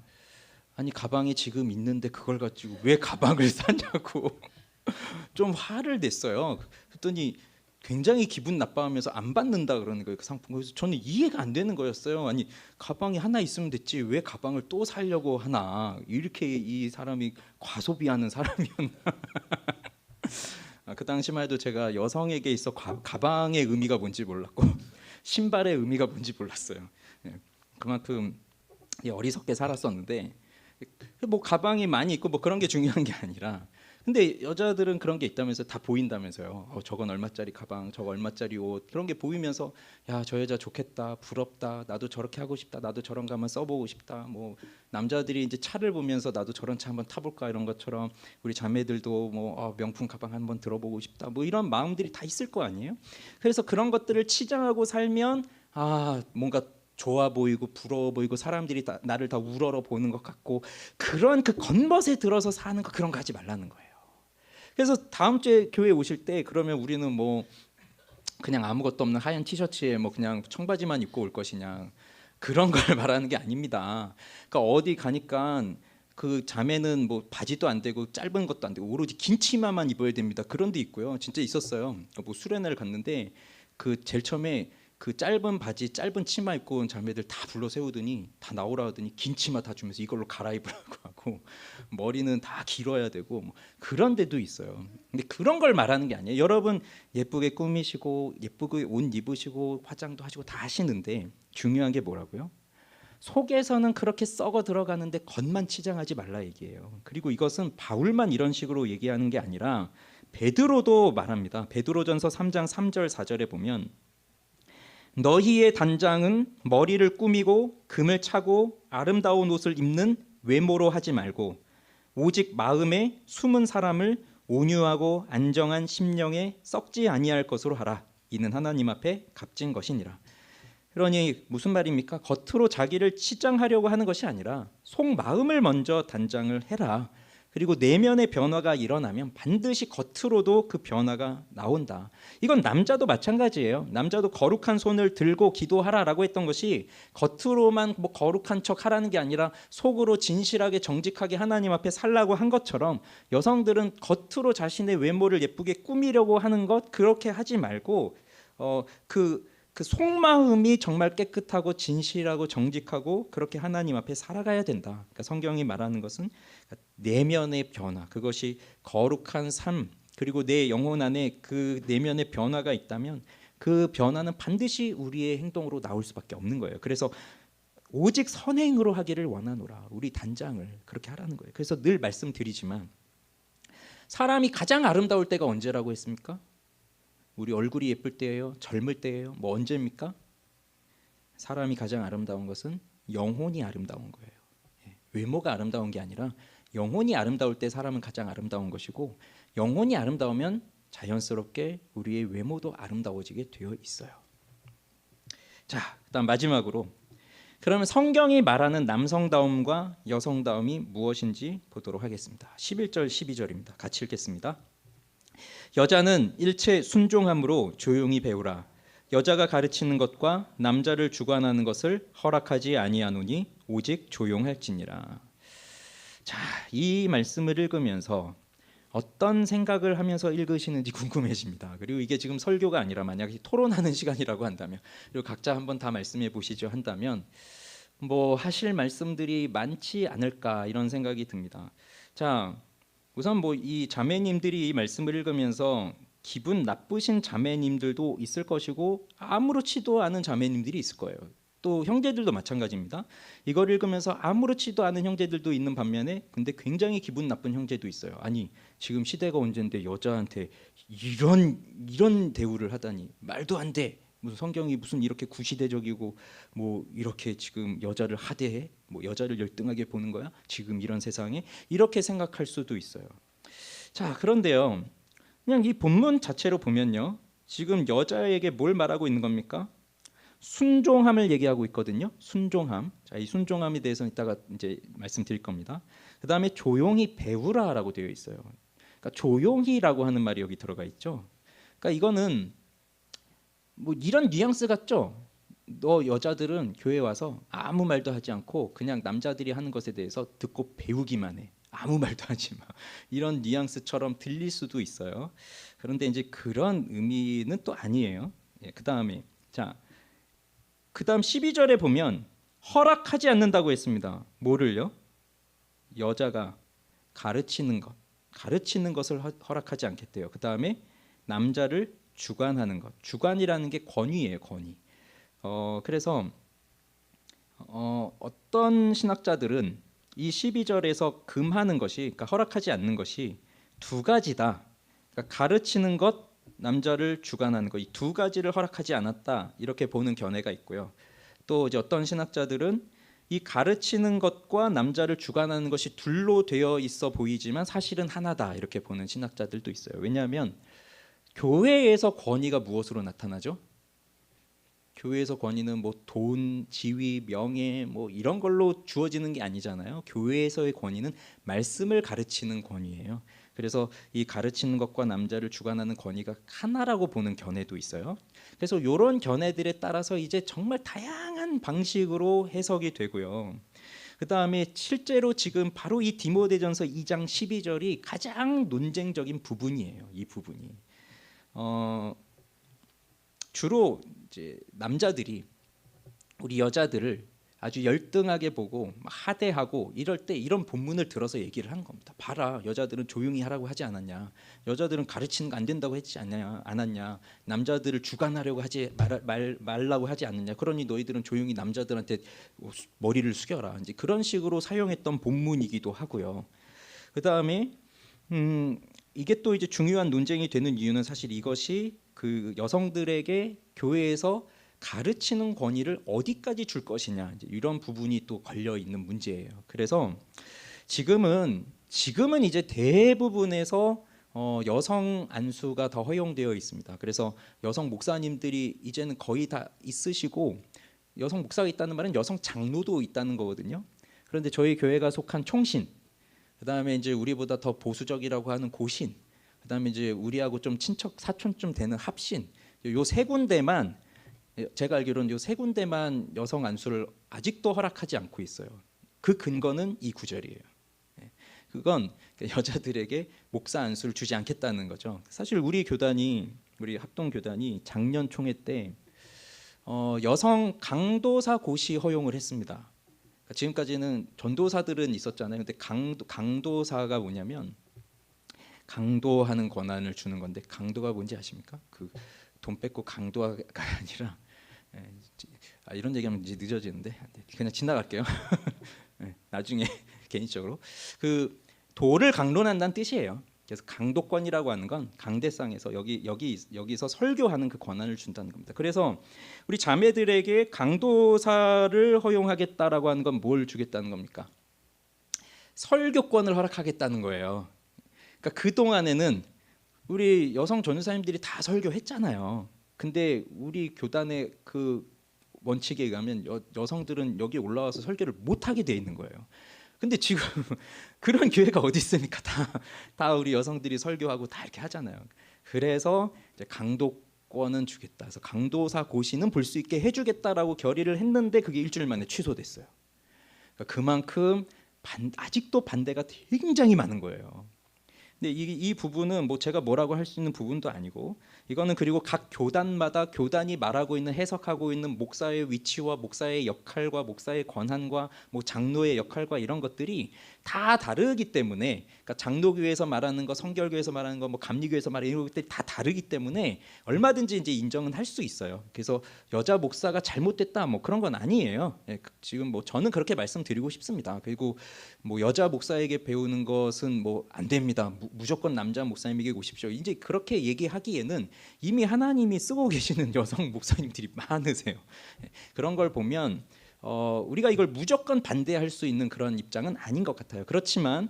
아니 가방이 지금 있는데 그걸 가지고 왜 가방을 사냐고 좀 화를 냈어요. 그랬더니 굉장히 기분 나빠하면서 안 받는다 그러는 거예요. 그 상품. 그래서 저는 이해가 안 되는 거였어요. 아니 가방이 하나 있으면 됐지 왜 가방을 또 사려고 하나. 이렇게 이 사람이 과소비하는 사람이었나. 그 당시만 해도 제가 여성에게 있어 가방의 의미가 뭔지 몰랐고 신발의 의미가 뭔지 몰랐어요. 그만큼 어리석게 살았었는데 뭐 가방이 많이 있고 뭐 그런 게 중요한 게 아니라 근데 여자들은 그런 게 있다면서 다 보인다면서요. 저건 얼마짜리 가방, 저거 얼마짜리 옷 그런 게 보이면서 야, 저 여자 좋겠다, 부럽다, 나도 저렇게 하고 싶다, 나도 저런 거 한번 써보고 싶다. 뭐 남자들이 이제 차를 보면서 나도 저런 차 한번 타볼까 이런 것처럼 우리 자매들도 뭐 명품 가방 한번 들어보고 싶다. 뭐 이런 마음들이 다 있을 거 아니에요. 그래서 그런 것들을 치장하고 살면 뭔가 좋아 보이고 부러워 보이고 사람들이 나를 다 우러러 보는 것 같고 그런 그 겉멋에 들어서 사는 거 그런 거 하지 말라는 거예요. 그래서 다음 주에 교회 오실 때 그러면 우리는 뭐 그냥 아무것도 없는 하얀 티셔츠에 뭐 그냥 청바지만 입고 올 것이냐 그런 걸 말하는 게 아닙니다. 그러니까 어디 가니까 그 자매는 뭐 바지도 안 되고 짧은 것도 안 되고 오로지 긴 치마만 입어야 됩니다. 그런 데 있고요. 진짜 있었어요. 뭐 수련회를 갔는데 그 제일 처음에 그 짧은 바지 짧은 치마 입고 온 자매들 다 불러 세우더니 다 나오라 하더니 긴 치마 다 주면서 이걸로 갈아입으라고 하고 머리는 다 길어야 되고 뭐 그런 데도 있어요. 근데 그런 걸 말하는 게 아니에요. 여러분 예쁘게 꾸미시고 예쁘게 옷 입으시고 화장도 하시고 다 하시는데 중요한 게 뭐라고요? 속에서는 그렇게 썩어 들어가는데 겉만 치장하지 말라 얘기예요. 그리고 이것은 바울만 이런 식으로 얘기하는 게 아니라 베드로도 말합니다. 베드로전서 3장 3절 4절에 보면 너희의 단장은 머리를 꾸미고 금을 차고 아름다운 옷을 입는 외모로 하지 말고 오직 마음에 숨은 사람을 온유하고 안정한 심령에 썩지 아니할 것으로 하라. 이는 하나님 앞에 값진 것이니라. 그러니 무슨 말입니까? 겉으로 자기를 치장하려고 하는 것이 아니라 속마음을 먼저 단장을 해라. 그리고 내면의 변화가 일어나면 반드시 겉으로도 그 변화가 나온다. 이건 남자도 마찬가지예요. 남자도 거룩한 손을 들고 기도하라라고 했던 것이 겉으로만 뭐 거룩한 척 하라는 게 아니라 속으로 진실하게 정직하게 하나님 앞에 살라고 한 것처럼 여성들은 겉으로 자신의 외모를 예쁘게 꾸미려고 하는 것 그렇게 하지 말고 그 속마음이 정말 깨끗하고 진실하고 정직하고 그렇게 하나님 앞에 살아가야 된다. 그러니까 성경이 말하는 것은 내면의 변화, 그것이 거룩한 삶, 그리고 내 영혼 안에 그 내면의 변화가 있다면 그 변화는 반드시 우리의 행동으로 나올 수밖에 없는 거예요. 그래서 오직 선행으로 하기를 원하노라. 우리 단장을 그렇게 하라는 거예요. 그래서 늘 말씀드리지만 사람이 가장 아름다울 때가 언제라고 했습니까? 우리 얼굴이 예쁠 때예요? 젊을 때예요? 뭐 언제입니까? 사람이 가장 아름다운 것은 영혼이 아름다운 거예요. 외모가 아름다운 게 아니라 영혼이 아름다울 때 사람은 가장 아름다운 것이고 영혼이 아름다우면 자연스럽게 우리의 외모도 아름다워지게 되어 있어요. 자, 그다음 마지막으로 그러면 성경이 말하는 남성다움과 여성다움이 무엇인지 보도록 하겠습니다. 11절 12절입니다. 같이 읽겠습니다. 여자는 일체 순종함으로 조용히 배우라. 여자가 가르치는 것과 남자를 주관하는 것을 허락하지 아니하노니 오직 조용할지니라. 자, 이 말씀을 읽으면서 어떤 생각을 하면서 읽으시는지 궁금해집니다. 그리고 이게 지금 설교가 아니라 만약에 토론하는 시간이라고 한다면, 그리고 각자 한번 다 말씀해 보시죠 한다면 뭐 하실 말씀들이 많지 않을까 이런 생각이 듭니다. 자, 우선 뭐 이 자매님들이 이 말씀을 읽으면서 기분 나쁘신 자매님들도 있을 것이고 아무렇지도 않은 자매님들이 있을 거예요. 또 형제들도 마찬가지입니다. 이걸 읽으면서 아무렇지도 않은 형제들도 있는 반면에 근데 굉장히 기분 나쁜 형제도 있어요. 아니 지금 시대가 언젠데 여자한테 이런 대우를 하다니 말도 안 돼. 무슨 성경이 무슨 이렇게 구시대적이고 뭐 이렇게 지금 여자를 하대해? 뭐 여자를 열등하게 보는 거야? 지금 이런 세상에? 이렇게 생각할 수도 있어요. 자, 그런데요. 그냥 이 본문 자체로 보면요. 지금 여자에게 뭘 말하고 있는 겁니까? 순종함을 얘기하고 있거든요. 순종함. 자, 이 순종함에 대해서는 이따가 이제 말씀드릴 겁니다. 그다음에 조용히 배우라라고 되어 있어요. 그러니까 조용히라고 하는 말이 여기 들어가 있죠. 그러니까 이거는 뭐 이런 뉘앙스 같죠? 너 여자들은 교회 와서 아무 말도 하지 않고 그냥 남자들이 하는 것에 대해서 듣고 배우기만 해. 아무 말도 하지 마. 이런 뉘앙스처럼 들릴 수도 있어요. 그런데 이제 그런 의미는 또 아니에요. 예, 그다음에 자, 그다음 12절에 보면 허락하지 않는다고 했습니다. 뭐를요? 여자가 가르치는 것을 허락하지 않겠대요. 그다음에 남자를 주관하는 것. 주관이라는 게 권위예요, 권위. 그래서 어떤 신학자들은 이 12절에서 금하는 것이, 그러니까 허락하지 않는 것이 두 가지다. 그러니까 가르치는 것, 남자를 주관하는 것, 이 두 가지를 허락하지 않았다 이렇게 보는 견해가 있고요. 또 이제 어떤 신학자들은 이 가르치는 것과 남자를 주관하는 것이 둘로 되어 있어 보이지만 사실은 하나다 이렇게 보는 신학자들도 있어요. 왜냐하면 교회에서 권위가 무엇으로 나타나죠? 교회에서 권위는 뭐 돈, 지위, 명예 뭐 이런 걸로 주어지는 게 아니잖아요. 교회에서의 권위는 말씀을 가르치는 권위예요. 그래서 이 가르치는 것과 남자를 주관하는 권위가 하나라고 보는 견해도 있어요. 그래서 이런 견해들에 따라서 이제 정말 다양한 방식으로 해석이 되고요. 그 다음에 실제로 지금 바로 이 디모데전서 2장 12절이 가장 논쟁적인 부분이에요. 이 부분이 주로 이제 남자들이 우리 여자들을 아주 열등하게 보고 하대하고 이럴 때 이런 본문을 들어서 얘기를 하는 겁니다. 봐라, 여자들은 조용히 하라고 하지 않았냐? 여자들은 가르치는 거 안 된다고 했지 않았냐? 남자들을 주관하려고 하지 말라고 하지 않느냐? 그러니 너희들은 조용히 남자들한테 머리를 숙여라. 이제 그런 식으로 사용했던 본문이기도 하고요. 그 다음에 이게 또 이제 중요한 논쟁이 되는 이유는 사실 이것이 그 여성들에게 교회에서 가르치는 권위를 어디까지 줄 것이냐, 이제 이런 부분이 또 걸려 있는 문제예요. 그래서 지금은 이제 대부분에서 여성 안수가 더 허용되어 있습니다. 그래서 여성 목사님들이 이제는 거의 다 있으시고, 여성 목사가 있다는 말은 여성 장로도 있다는 거거든요. 그런데 저희 교회가 속한 총신, 그다음에 이제 우리보다 더 보수적이라고 하는 고신, 그다음에 이제 우리하고 좀 친척 사촌쯤 되는 합신, 요 세 군데만, 제가 알기로는 요 세 군데만 여성 안수를 아직도 허락하지 않고 있어요. 그 근거는 이 구절이에요. 그건 여자들에게 목사 안수를 주지 않겠다는 거죠. 사실 우리 합동 교단이 작년 총회 때 여성 강도사 고시 허용을 했습니다. 지금까지는 전도사들은 있었잖아요. 근데 강도사가 뭐냐면 강도하는 권한을 주는 건데, 강도가 뭔지 아십니까? 그 돈 뺏고 강도가 아니라, 이런 얘기하면 이제 늦어지는데 그냥 지나갈게요. 나중에 개인적으로 그 도를 강론한다는 뜻이에요. 그래서 강도권이라고 하는 건 강대상에서 여기서 설교하는 그 권한을 준다는 겁니다. 그래서 우리 자매들에게 강도사를 허용하겠다라고 하는 건 뭘 주겠다는 겁니까? 설교권을 허락하겠다는 거예요. 그러니까 그 동안에는 우리 여성 전도사님들이 다 설교했잖아요. 근데 우리 교단의 그 원칙에 의하면 여성들은 여기 올라와서 설교를 못 하게 돼 있는 거예요. 근데 지금 그런 기회가 어디 있습니까? 다 우리 여성들이 설교하고 다 이렇게 하잖아요. 그래서 이제 강도권은 주겠다. 그래서 강도사 고시는 볼 수 있게 해주겠다라고 결의를 했는데 그게 일주일 만에 취소됐어요. 그러니까 그만큼 아직도 반대가 굉장히 많은 거예요. 근데 이 부분은 뭐 제가 뭐라고 할 수 있는 부분도 아니고, 이거는 그리고 각 교단마다 교단이 말하고 있는, 해석하고 있는 목사의 위치와 목사의 역할과 목사의 권한과 뭐 장로의 역할과 이런 것들이 다 다르기 때문에, 그러니까 장로교회에서 말하는 거, 성결교회에서 말하는 거, 뭐 감리교회에서 말하는 이런 것들이 다 다르기 때문에 얼마든지 이제 인정은 할 수 있어요. 그래서 여자 목사가 잘못됐다 뭐 그런 건 아니에요. 지금 뭐 저는 그렇게 말씀드리고 싶습니다. 그리고 뭐 여자 목사에게 배우는 것은 뭐 안 됩니다. 무조건 남자 목사님에게 오십시오. 이제 그렇게 얘기하기에는 이미 하나님이 쓰고 계시는 여성 목사님들이 많으세요. 그런 걸 보면 우리가 이걸 무조건 반대할 수 있는 그런 입장은 아닌 것 같아요. 그렇지만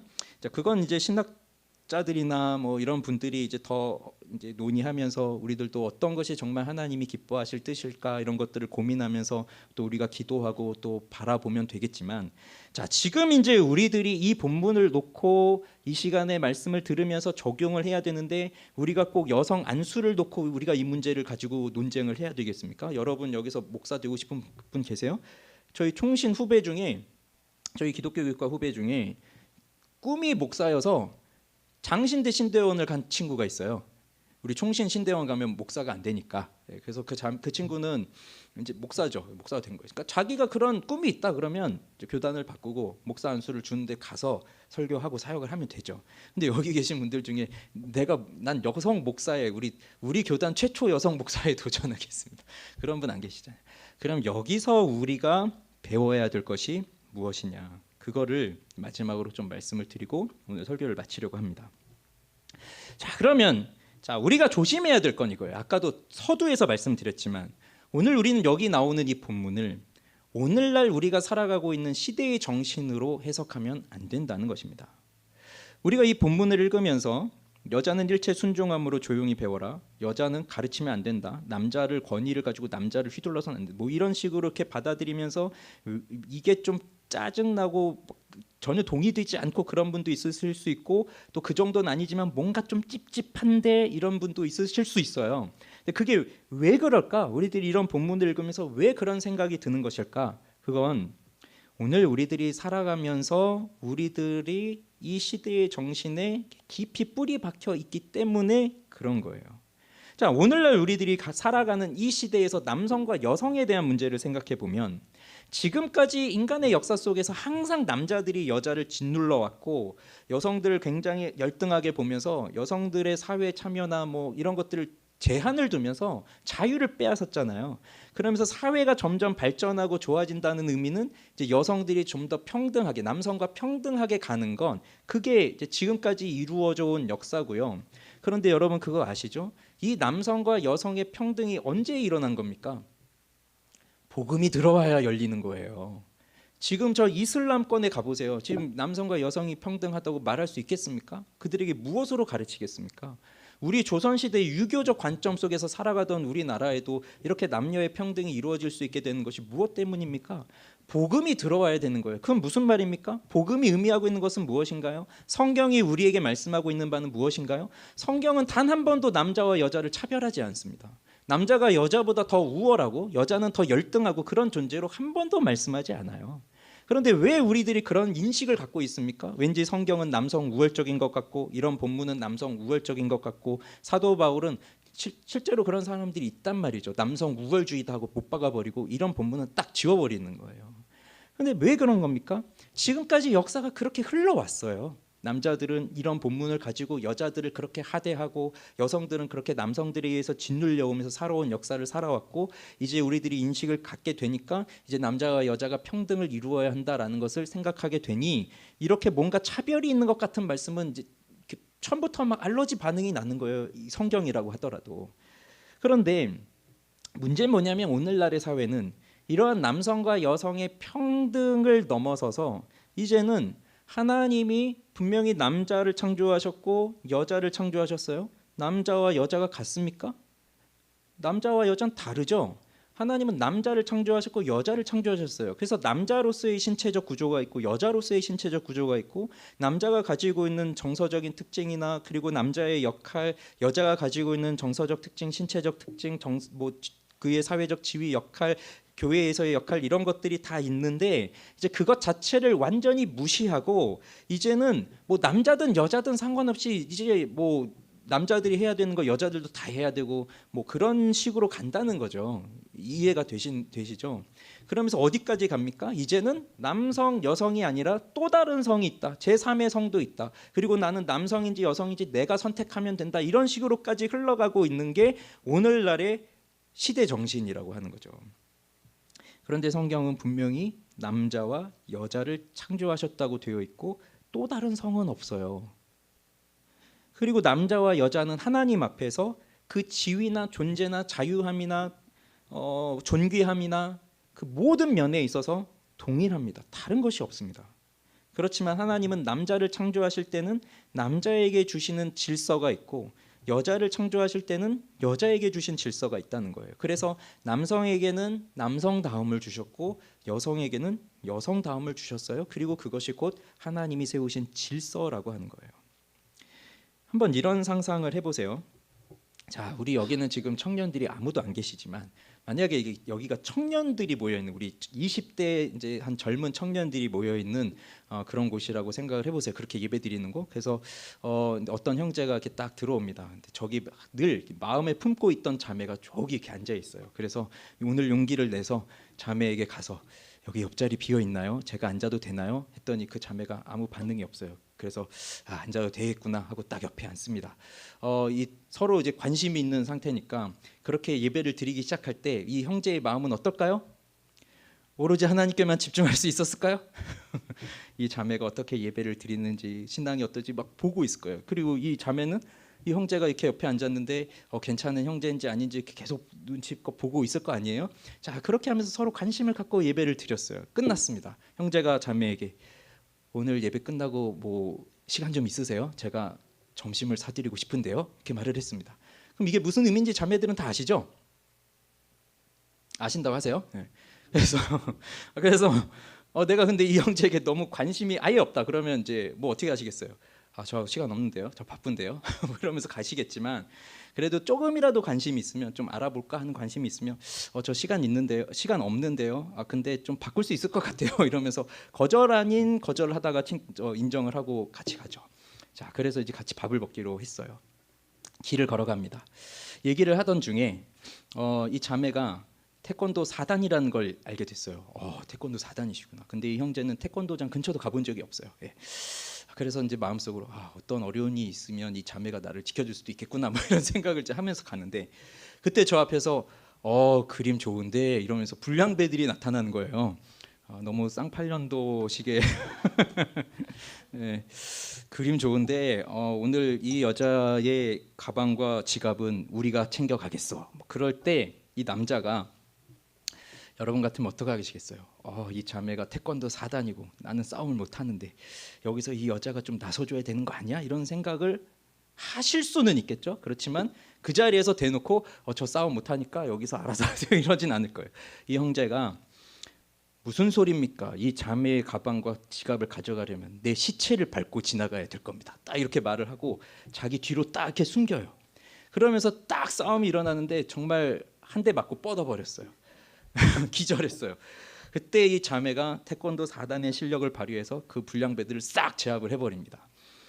그건 이제 신학자들이나 뭐 이런 분들이 이제 더 이제 논의하면서 우리들도 어떤 것이 정말 하나님이 기뻐하실 뜻일까, 이런 것들을 고민하면서 또 우리가 기도하고 또 바라보면 되겠지만, 자, 지금 이제 우리들이 이 본문을 놓고 이 시간에 말씀을 들으면서 적용을 해야 되는데, 우리가 꼭 여성 안수를 놓고 우리가 이 문제를 가지고 논쟁을 해야 되겠습니까? 여러분 여기서 목사 되고 싶은 분 계세요? 저희 총신 후배 중에, 저희 기독교 교육과 후배 중에 꿈이 목사여서 장신대 신대원을 간 친구가 있어요. 우리 총신 신대원 가면 목사가 안 되니까. 그래서 그 친구는 이제 목사가 된 거예요. 그러니까 자기가 그런 꿈이 있다 그러면 이제 교단을 바꾸고 목사 안수를 주는데 가서 설교하고 사역을 하면 되죠. 근데 여기 계신 분들 중에 난 여성 목사에 우리 교단 최초 여성 목사에 도전하겠습니다, 그런 분 안 계시잖아요. 그럼 여기서 우리가 배워야 될 것이 무엇이냐, 그거를 마지막으로 좀 말씀을 드리고 오늘 설교를 마치려고 합니다. 자, 그러면 우리가 조심해야 될 건 이거예요. 아까도 서두에서 말씀드렸지만 오늘 우리는 여기 나오는 이 본문을 오늘날 우리가 살아가고 있는 시대의 정신으로 해석하면 안 된다는 것입니다. 우리가 이 본문을 읽으면서 여자는 일체 순종함으로 조용히 배워라, 여자는 가르치면 안 된다, 남자를 권위를 가지고 남자를 휘둘러서는 안 된다, 뭐 이런 식으로 이렇게 받아들이면서 이게 좀 짜증나고 전혀 동의되지 않고 그런 분도 있으실 수 있고, 또 그 정도는 아니지만 뭔가 좀 찝찝한데 이런 분도 있으실 수 있어요. 근데 그게 왜 그럴까? 우리들이 이런 본문을 읽으면서 왜 그런 생각이 드는 것일까? 그건 오늘 우리들이 살아가면서 우리들이 이 시대의 정신에 깊이 뿌리 박혀 있기 때문에 그런 거예요. 자, 오늘날 우리들이 살아가는 이 시대에서 남성과 여성에 대한 문제를 생각해 보면, 지금까지 인간의 역사 속에서 항상 남자들이 여자를 짓눌러 왔고, 여성들을 굉장히 열등하게 보면서 여성들의 사회 참여나 뭐 이런 것들을 제한을 두면서 자유를 빼앗았잖아요. 그러면서 사회가 점점 발전하고 좋아진다는 의미는 이제 여성들이 좀 더 평등하게, 남성과 평등하게 가는 건 그게 이제 지금까지 이루어져 온 역사고요. 그런데 여러분 그거 아시죠? 이 남성과 여성의 평등이 언제 일어난 겁니까? 복음이 들어와야 열리는 거예요. 지금 저 이슬람권에 가보세요. 지금 남성과 여성이 평등하다고 말할 수 있겠습니까? 그들에게 무엇으로 가르치겠습니까? 우리 조선시대의 유교적 관점 속에서 살아가던 우리나라에도 이렇게 남녀의 평등이 이루어질 수 있게 되는 것이 무엇 때문입니까? 복음이 들어와야 되는 거예요. 그건 무슨 말입니까? 복음이 의미하고 있는 것은 무엇인가요? 성경이 우리에게 말씀하고 있는 바는 무엇인가요? 성경은 단 한 번도 남자와 여자를 차별하지 않습니다. 남자가 여자보다 더 우월하고 여자는 더 열등하고 그런 존재로 한 번도 말씀하지 않아요. 그런데 왜 우리들이 그런 인식을 갖고 있습니까? 왠지 성경은 남성 우월적인 것 같고 이런 본문은 남성 우월적인 것 같고 사도 바울은 실제로 그런 사람들이 있단 말이죠. 남성 우월주의다 하고 못 박아버리고 이런 본문은 딱 지워버리는 거예요. 그런데 왜 그런 겁니까? 지금까지 역사가 그렇게 흘러왔어요. 남자들은 이런 본문을 가지고 여자들을 그렇게 하대하고 여성들은 그렇게 남성들에 의해서 짓눌려오면서 살아온 역사를 살아왔고 이제 우리들이 인식을 갖게 되니까 이제 남자와 여자가 평등을 이루어야 한다라는 것을 생각하게 되니 이렇게 뭔가 차별이 있는 것 같은 말씀은 이제 처음부터 막 알러지 반응이 나는 거예요. 이 성경이라고 하더라도. 그런데 문제는 뭐냐면 오늘날의 사회는 이러한 남성과 여성의 평등을 넘어서서 이제는 하나님이 분명히 남자를 창조하셨고 여자를 창조하셨어요. 남자와 여자가 같습니까? 남자와 여자는 다르죠. 하나님은 남자를 창조하셨고 여자를 창조하셨어요. 그래서 남자로서의 신체적 구조가 있고 여자로서의 신체적 구조가 있고 남자가 가지고 있는 정서적인 특징이나 그리고 남자의 역할, 여자가 가지고 있는 정서적 특징, 신체적 특징, 그의 사회적 지위 역할, 교회에서의 역할 이런 것들이 다 있는데 이제 그것 자체를 완전히 무시하고 이제는 뭐 남자든 여자든 상관없이 이제 뭐 남자들이 해야 되는 거 여자들도 다 해야 되고 뭐 그런 식으로 간다는 거죠. 이해가 되시죠? 그러면서 어디까지 갑니까? 이제는 남성, 여성이 아니라 또 다른 성이 있다. 제3의 성도 있다. 그리고 나는 남성인지 여성인지 내가 선택하면 된다. 이런 식으로까지 흘러가고 있는 게 오늘날의 시대 정신이라고 하는 거죠. 그런데 성경은 분명히 남자와 여자를 창조하셨다고 되어 있고 또 다른 성은 없어요. 그리고 남자와 여자는 하나님 앞에서 그 지위나 존재나 자유함이나 존귀함이나 그 모든 면에 있어서 동일합니다. 다른 것이 없습니다. 그렇지만 하나님은 남자를 창조하실 때는 남자에게 주시는 질서가 있고 여자를 창조하실 때는 여자에게 주신 질서가 있다는 거예요. 그래서 남성에게는 남성다움을 주셨고 여성에게는 여성다움을 주셨어요. 그리고 그것이 곧 하나님이 세우신 질서라고 하는 거예요. 한번 이런 상상을 해보세요. 자, 우리 여기는 지금 청년들이 아무도 안 계시지만 만약에 여기가 청년들이 모여 있는 우리 20대 이제 한 젊은 청년들이 모여 있는 그런 곳이라고 생각을 해보세요. 그렇게 예배드리는 곳. 그래서 어떤 형제가 이렇게 딱 들어옵니다. 근데 저기 늘 마음에 품고 있던 자매가 저기 이렇게 앉아 있어요. 그래서 오늘 용기를 내서 자매에게 가서 여기 옆자리 비어 있나요? 제가 앉아도 되나요? 했더니 그 자매가 아무 반응이 없어요. 그래서 앉아도 되겠구나 하고 딱 옆에 앉습니다. 서로 이제 관심이 있는 상태니까 그렇게 예배를 드리기 시작할 때 이 형제의 마음은 어떨까요? 오로지 하나님께만 집중할 수 있었을까요? 이 자매가 어떻게 예배를 드리는지 신앙이 어떨지 막 보고 있을 거예요. 그리고 이 자매는 이 형제가 이렇게 옆에 앉았는데 괜찮은 형제인지 아닌지 이렇게 계속 눈치껏 보고 있을 거 아니에요? 자, 그렇게 하면서 서로 관심을 갖고 예배를 드렸어요. 끝났습니다. 형제가 자매에게 오늘 예배 끝나고 뭐 시간 좀 있으세요? 제가 점심을 사드리고 싶은데요. 이렇게 말을 했습니다. 그럼 이게 무슨 의미인지 자매들은 다 아시죠? 아신다고 하세요? 네. 그래서 내가 근데 이 형제에게 너무 관심이 아예 없다. 그러면 이제 뭐 어떻게 하시겠어요? 저 시간 없는데요. 저 바쁜데요. 그러면서 가시겠지만 그래도 조금이라도 관심이 있으면 좀 알아볼까 하는 관심이 있으면 저 시간 있는데요. 시간 없는데요. 근데 좀 바꿀 수 있을 것 같아요. 이러면서 거절 아닌 거절을 하다가 인정을 하고 같이 가죠. 자, 그래서 이제 같이 밥을 먹기로 했어요. 길을 걸어갑니다. 얘기를 하던 중에 이 자매가 태권도 4단이라는 걸 알게 됐어요. 태권도 4단이시구나. 근데 이 형제는 태권도장 근처도 가본 적이 없어요. 예. 그래서 이제 마음속으로 어떤 어려움이 있으면 이 자매가 나를 지켜줄 수도 있겠구나 뭐 이런 생각을 이제 하면서 가는데 그때 저 앞에서 그림 좋은데 이러면서 불량배들이 나타나는 거예요. 너무 쌍팔년도식의 네, 그림 좋은데 오늘 이 여자의 가방과 지갑은 우리가 챙겨가겠어. 그럴 때 이 남자가 여러분 같으면 어떻게 하시겠어요? 이 자매가 태권도 4단이고 나는 싸움을 못 하는데 여기서 이 여자가 좀 나서줘야 되는 거 아니야? 이런 생각을 하실 수는 있겠죠. 그렇지만 그 자리에서 대놓고 저 싸움 못 하니까 여기서 알아서 하세요 이러진 않을 거예요. 이 형제가 무슨 소리입니까? 이 자매의 가방과 지갑을 가져가려면 내 시체를 밟고 지나가야 될 겁니다. 딱 이렇게 말을 하고 자기 뒤로 딱 이렇게 숨겨요. 그러면서 딱 싸움이 일어나는데 정말 한 대 맞고 뻗어버렸어요. 기절했어요. 그때 이 자매가 태권도 4단의 실력을 발휘해서 그 불량배들을 싹 제압을 해버립니다.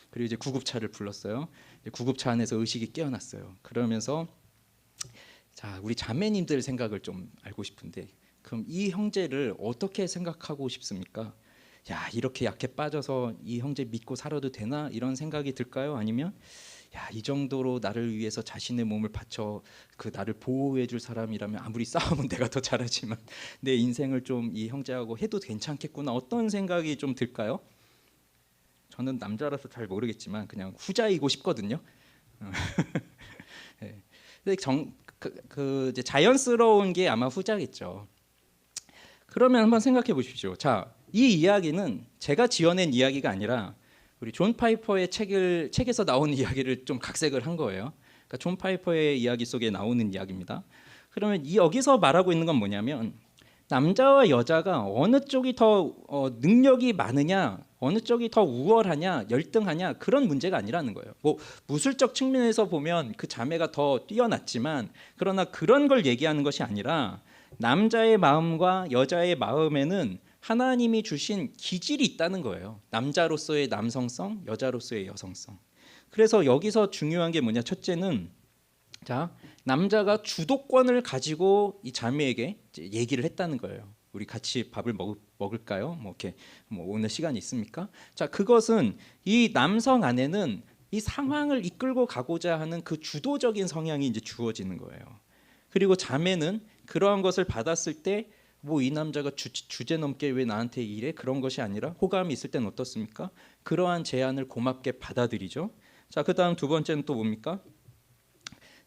그리고 이제 구급차를 불렀어요. 구급차 안에서 의식이 깨어났어요. 그러면서 자, 우리 자매님들 생각을 좀 알고 싶은데 그럼 이 형제를 어떻게 생각하고 싶습니까? 야, 이렇게 약해 빠져서 이 형제 믿고 살아도 되나? 이런 생각이 들까요? 아니면 야, 이 정도로 나를 위해서 자신의 몸을 바쳐 그 나를 보호해 줄 사람이라면 아무리 싸우면 내가 더 잘하지만 내 인생을 좀 이 형제하고 해도 괜찮겠구나. 어떤 생각이 좀 들까요? 저는 남자라서 잘 모르겠지만 그냥 후자이고 싶거든요. 네. 근데 이제 자연스러운 게 아마 후자겠죠. 그러면 한번 생각해 보십시오. 자, 이 이야기는 제가 지어낸 이야기가 아니라 우리 존 파이퍼의 책에서 나온 이야기를 좀 각색을 한 거예요. 그러니까 존 파이퍼의 이야기 속에 나오는 이야기입니다. 그러면 여기서 말하고 있는 건 뭐냐면 남자와 여자가 어느 쪽이 더 능력이 많으냐, 어느 쪽이 더 우월하냐, 열등하냐 그런 문제가 아니라는 거예요. 뭐 무술적 측면에서 보면 그 자매가 더 뛰어났지만 그러나 그런 걸 얘기하는 것이 아니라 남자의 마음과 여자의 마음에는 하나님이 주신 기질이 있다는 거예요. 남자로서의 남성성, 여자로서의 여성성. 그래서 여기서 중요한 게 뭐냐? 첫째는 자, 남자가 주도권을 가지고 이 자매에게 얘기를 했다는 거예요. 우리 같이 밥을 먹을까요? 뭐 이렇게 뭐 오늘 시간 있습니까? 자, 그것은 이 남성 안에는 이 상황을 이끌고 가고자 하는 그 주도적인 성향이 이제 주어지는 거예요. 그리고 자매는 그러한 것을 받았을 때 뭐 이 남자가 주제 넘게 왜 나한테 이래? 그런 것이 아니라 호감이 있을 땐 어떻습니까? 그러한 제안을 고맙게 받아들이죠. 자, 그다음 두 번째는 또 뭡니까?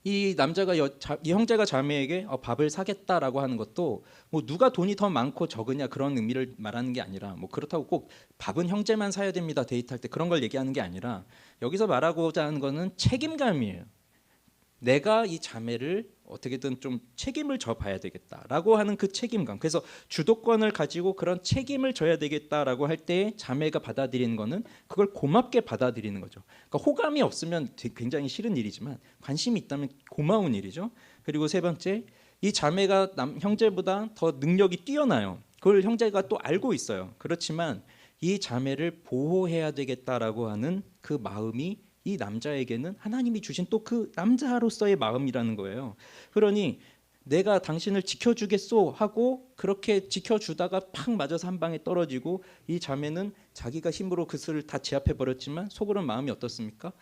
이 남자가 이 형제가 자매에게 밥을 사겠다라고 하는 것도 뭐 누가 돈이 더 많고 적으냐 그런 의미를 말하는 게 아니라 뭐 그렇다고 꼭 밥은 형제만 사야 됩니다 데이트할 때 그런 걸 얘기하는 게 아니라 여기서 말하고자 하는 거는 책임감이에요. 내가 이 자매를 어떻게든 좀 책임을 져봐야 되겠다라고 하는 그 책임감. 그래서 주도권을 가지고 그런 책임을 져야 되겠다라고 할 때 자매가 받아들이는 거는 그걸 고맙게 받아들이는 거죠. 그러니까 호감이 없으면 굉장히 싫은 일이지만 관심이 있다면 고마운 일이죠. 그리고 세 번째, 이 자매가 형제보다 더 능력이 뛰어나요. 그걸 형제가 또 알고 있어요. 그렇지만 이 자매를 보호해야 되겠다라고 하는 그 마음이 이 남자에게는 하나님이 주신 또 그 남자로서의 마음이라는 거예요. 그러니 내가 당신을 지켜주겠소 하고 그렇게 지켜주다가 팍 맞아서 한 방에 떨어지고 이 자매는 자기가 힘으로 그것을 다 제압해 버렸지만 속으로는 마음이 어떻습니까?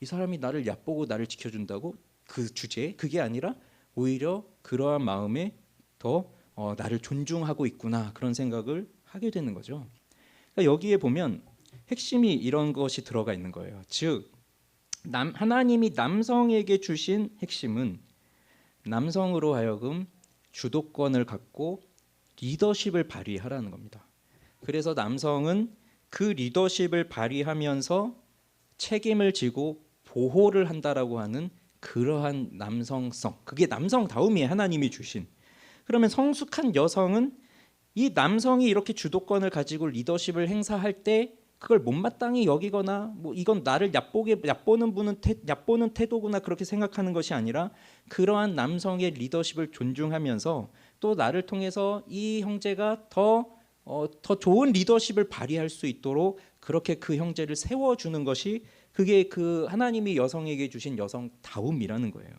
이 사람이 나를 얕보고 나를 지켜준다고 그 주제에 그게 아니라 오히려 그러한 마음에 더 나를 존중하고 있구나 그런 생각을 하게 되는 거죠. 그러니까 여기에 보면 핵심이 이런 것이 들어가 있는 거예요. 즉 하나님이 남성에게 주신 핵심은 남성으로 하여금 주도권을 갖고 리더십을 발휘하라는 겁니다. 그래서 남성은 그 리더십을 발휘하면서 책임을 지고 보호를 한다라고 하는 그러한 남성성, 그게 남성다움이에요. 하나님이 주신. 그러면 성숙한 여성은 이 남성이 이렇게 주도권을 가지고 리더십을 행사할 때 그걸 못마땅히 여기거나 뭐 이건 나를 얕보는 태도구나 그렇게 생각하는 것이 아니라 그러한 남성의 리더십을 존중하면서 또 나를 통해서 이 형제가 더 좋은 리더십을 발휘할 수 있도록 그렇게 그 형제를 세워주는 것이 그게 그 하나님이 여성에게 주신 여성다움이라는 거예요.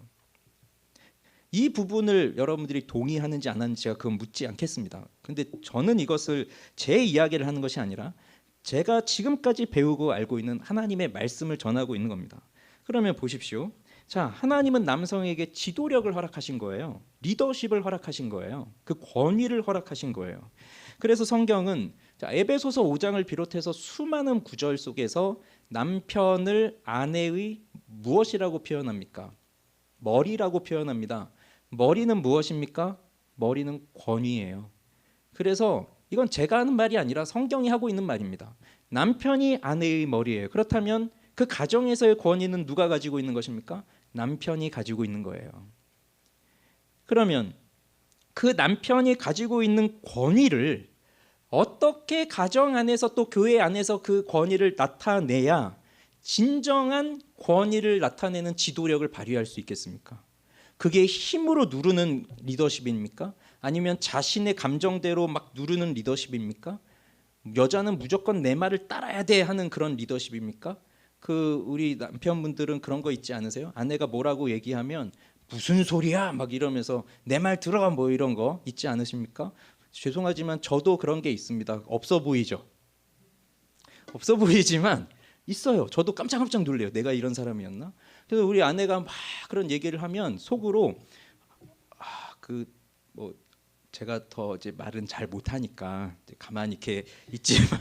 이 부분을 여러분들이 동의하는지 안 하는지 제가 그건 묻지 않겠습니다. 근데 저는 이것을 제 이야기를 하는 것이 아니라 제가 지금까지 배우고 알고 있는 하나님의 말씀을 전하고 있는 겁니다. 그러면 보십시오. 자, 하나님은 남성에게 지도력을 허락하신 거예요. 리더십을 허락하신 거예요. 그 권위를 허락하신 거예요. 그래서 성경은 에베소서 5장을 비롯해서 수많은 구절 속에서 남편을 아내의 무엇이라고 표현합니까? 머리라고 표현합니다. 머리는 무엇입니까? 머리는 권위예요. 그래서 이건 제가 하는 말이 아니라 성경이 하고 있는 말입니다. 남편이 아내의 머리예요. 그렇다면 그 가정에서의 권위는 누가 가지고 있는 것입니까? 남편이 가지고 있는 거예요. 그러면 그 남편이 가지고 있는 권위를 어떻게 가정 안에서 또 교회 안에서 그 권위를 나타내야 진정한 권위를 나타내는 지도력을 발휘할 수 있겠습니까? 그게 힘으로 누르는 리더십입니까? 아니면 자신의 감정대로 막 누르는 리더십입니까? 여자는 무조건 내 말을 따라야 돼 하는 그런 리더십입니까? 우리 남편분들은 그런 거 있지 않으세요? 아내가 뭐라고 얘기하면 무슨 소리야 막 이러면서 내 말 들어가 뭐 이런 거 있지 않으십니까? 죄송하지만 저도 그런 게 있습니다. 없어 보이죠? 없어 보이지만 있어요. 저도 깜짝깜짝 놀래요. 내가 이런 사람이었나? 그래서 우리 아내가 막 그런 얘기를 하면 속으로 뭐 제가 더 이제 말은 잘 못하니까 가만히 이렇게 있지만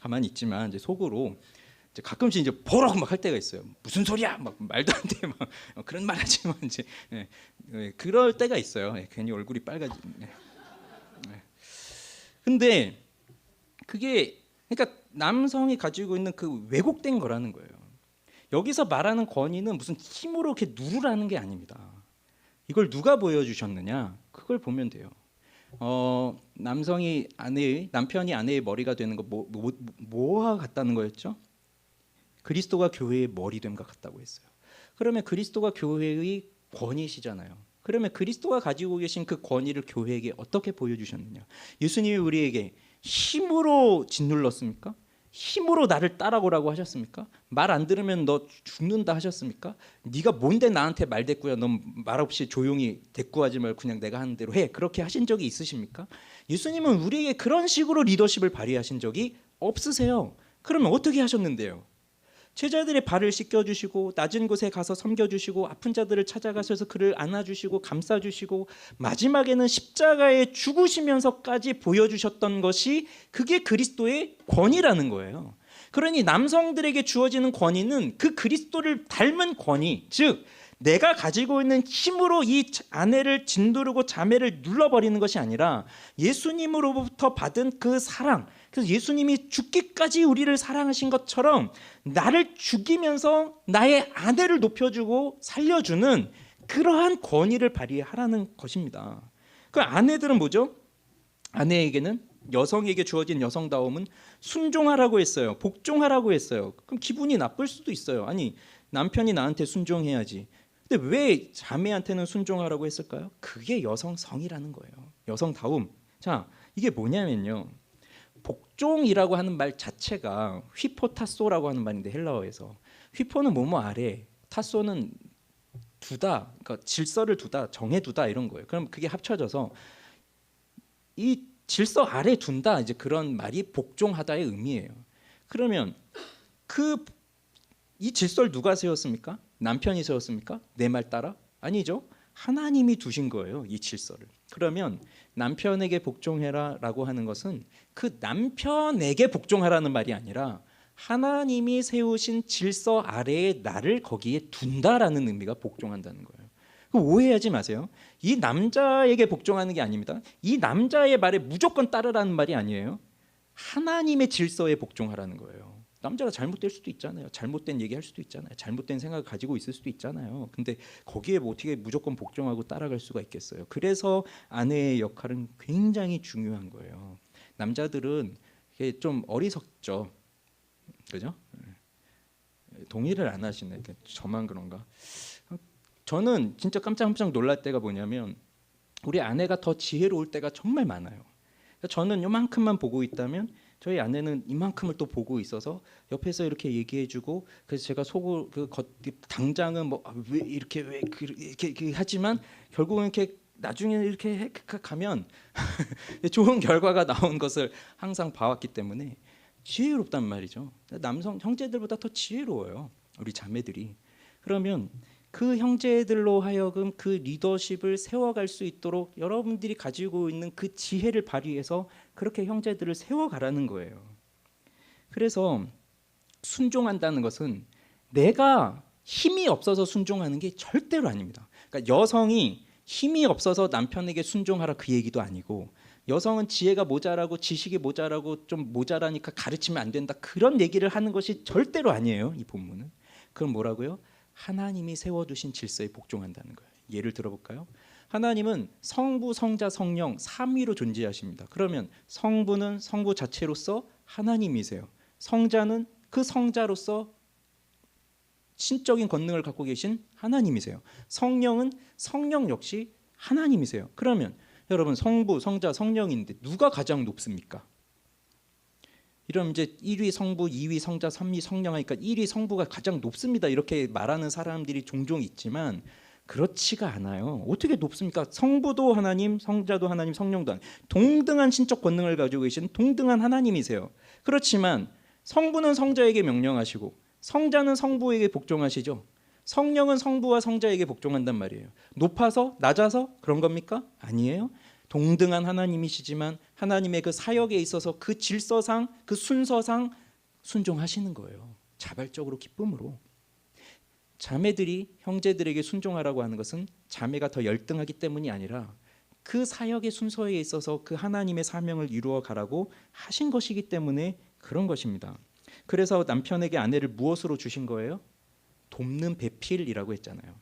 가만히 있지만 이제 속으로 이제 가끔씩 이제 보라고 막 할 때가 있어요. 무슨 소리야? 막 말도 안 돼. 막 그런 말 하지만 이제 그럴 때가 있어요. 괜히 얼굴이 빨가지. 근데 그게 그러니까 남성이 가지고 있는 그 왜곡된 거라는 거예요. 여기서 말하는 권위는 무슨 힘으로 이렇게 누르라는 게 아닙니다. 이걸 누가 보여주셨느냐? 그걸 보면 돼요. 남편이 아내의 머리가 되는 거 뭐와 같다는 거였죠? 그리스도가 교회의 머리됨과 같다고 했어요. 그러면 그리스도가 교회의 권위시잖아요. 그러면 그리스도가 가지고 계신 그 권위를 교회에게 어떻게 보여주셨느냐? 예수님이 우리에게 힘으로 짓눌렀습니까? 힘으로 나를 따라오라고 하셨습니까? 말 안 들으면 너 죽는다 하셨습니까? 네가 뭔데 나한테 말 대꾸야? 넌 말 없이 조용히 대꾸하지 말고 그냥 내가 하는 대로 해. 그렇게 하신 적이 있으십니까? 예수님은 우리에게 그런 식으로 리더십을 발휘하신 적이 없으세요. 그러면 어떻게 하셨는데요? 제자들의 발을 씻겨주시고 낮은 곳에 가서 섬겨주시고 아픈 자들을 찾아가셔서 그를 안아주시고 감싸주시고 마지막에는 십자가에 죽으시면서까지 보여주셨던 것이 그게 그리스도의 권위라는 거예요. 그러니 남성들에게 주어지는 권위는 그 그리스도를 닮은 권위, 즉 내가 가지고 있는 힘으로 이 아내를 짓누르고 자매를 눌러버리는 것이 아니라 예수님으로부터 받은 그 사랑, 그래서 예수님이 죽기까지 우리를 사랑하신 것처럼 나를 죽이면서 나의 아내를 높여주고 살려주는 그러한 권위를 발휘하라는 것입니다. 그 아내들은 뭐죠? 아내에게는 여성에게 주어진 여성다움은 순종하라고 했어요. 복종하라고 했어요. 그럼 기분이 나쁠 수도 있어요. 아니 남편이 나한테 순종해야지. 근데 왜 자매한테는 순종하라고 했을까요? 그게 여성성이라는 거예요. 여성다움. 자, 이게 뭐냐면요. 복종이라고 하는 말 자체가 휘포타소라고 하는 말인데 헬라어에서 휘포는 뭐뭐 아래, 타소는 두다, 그러니까 질서를 두다, 정해두다 이런 거예요. 그럼 그게 합쳐져서 이 질서 아래 둔다 이제 그런 말이 복종하다의 의미예요. 그러면 이 질서를 누가 세웠습니까? 남편이 세웠습니까? 내 말 따라? 아니죠. 하나님이 두신 거예요. 이 질서를. 그러면 남편에게 복종해라라고 하는 것은 그 남편에게 복종하라는 말이 아니라 하나님이 세우신 질서 아래에 나를 거기에 둔다라는 의미가 복종한다는 거예요. 오해하지 마세요. 이 남자에게 복종하는 게 아닙니다. 이 남자의 말에 무조건 따르라는 말이 아니에요. 하나님의 질서에 복종하라는 거예요. 남자가 잘못될 수도 있잖아요. 잘못된 얘기할 수도 있잖아요. 잘못된 생각을 가지고 있을 수도 있잖아요. 근데 거기에 뭐 어떻게 무조건 복종하고 따라갈 수가 있겠어요. 그래서 아내의 역할은 굉장히 중요한 거예요. 남자들은 이게 좀 어리석죠. 그죠? 동의를 안 하시네. 저만 그런가? 저는 진짜 깜짝깜짝 놀랄 때가 뭐냐면 우리 아내가 더 지혜로울 때가 정말 많아요. 저는 요만큼만 보고 있다면 저희 아내는 이만큼을 또 보고 있어서 옆에서 이렇게 얘기해주고 그래서 제가 속을 당장은 뭐 왜 이렇게 하지만 결국은 이렇게 나중에 이렇게 가면 좋은 결과가 나온 것을 항상 봐왔기 때문에 지혜롭단 말이죠. 남성 형제들보다 더 지혜로워요. 우리 자매들이. 그러면 그 형제들로 하여금 그 리더십을 세워갈 수 있도록 여러분들이 가지고 있는 그 지혜를 발휘해서 그렇게 형제들을 세워가라는 거예요. 그래서 순종한다는 것은 내가 힘이 없어서 순종하는 게 절대로 아닙니다. 그러니까 여성이 힘이 없어서 남편에게 순종하라 그 얘기도 아니고, 여성은 지혜가 모자라고 지식이 모자라고 좀 모자라니까 가르치면 안 된다 그런 얘기를 하는 것이 절대로 아니에요. 이 본문은. 그럼 뭐라고요? 하나님이 세워두신 질서에 복종한다는 거예요. 예를 들어볼까요? 하나님은 성부, 성자, 성령 삼위로 존재하십니다. 그러면 성부는 성부 자체로서 하나님이세요. 성자는 그 성자로서 신적인 권능을 갖고 계신 하나님이세요. 성령은 성령 역시 하나님이세요. 그러면 여러분 성부, 성자, 성령인데 누가 가장 높습니까? 이러면 이제 1위 성부, 2위 성자, 3위 성령 하니까 1위 성부가 가장 높습니다. 이렇게 말하는 사람들이 종종 있지만 그렇지가 않아요. 어떻게 높습니까? 성부도 하나님, 성자도 하나님, 성령도 하나님. 동등한 신적 권능을 가지고 계신 동등한 하나님이세요. 그렇지만 성부는 성자에게 명령하시고 성자는 성부에게 복종하시죠. 성령은 성부와 성자에게 복종한단 말이에요. 높아서 낮아서 그런 겁니까? 아니에요. 동등한 하나님이시지만 하나님의 그 사역에 있어서 그 질서상 그 순서상 순종하시는 거예요. 자발적으로 기쁨으로. 자매들이 형제들에게 순종하라고 하는 것은 자매가 더 열등하기 때문이 아니라 그 사역의 순서에 있어서 그 하나님의 사명을 이루어 가라고 하신 것이기 때문에 그런 것입니다. 그래서 남편에게 아내를 무엇으로 주신 거예요? 돕는 배필이라고 했잖아요.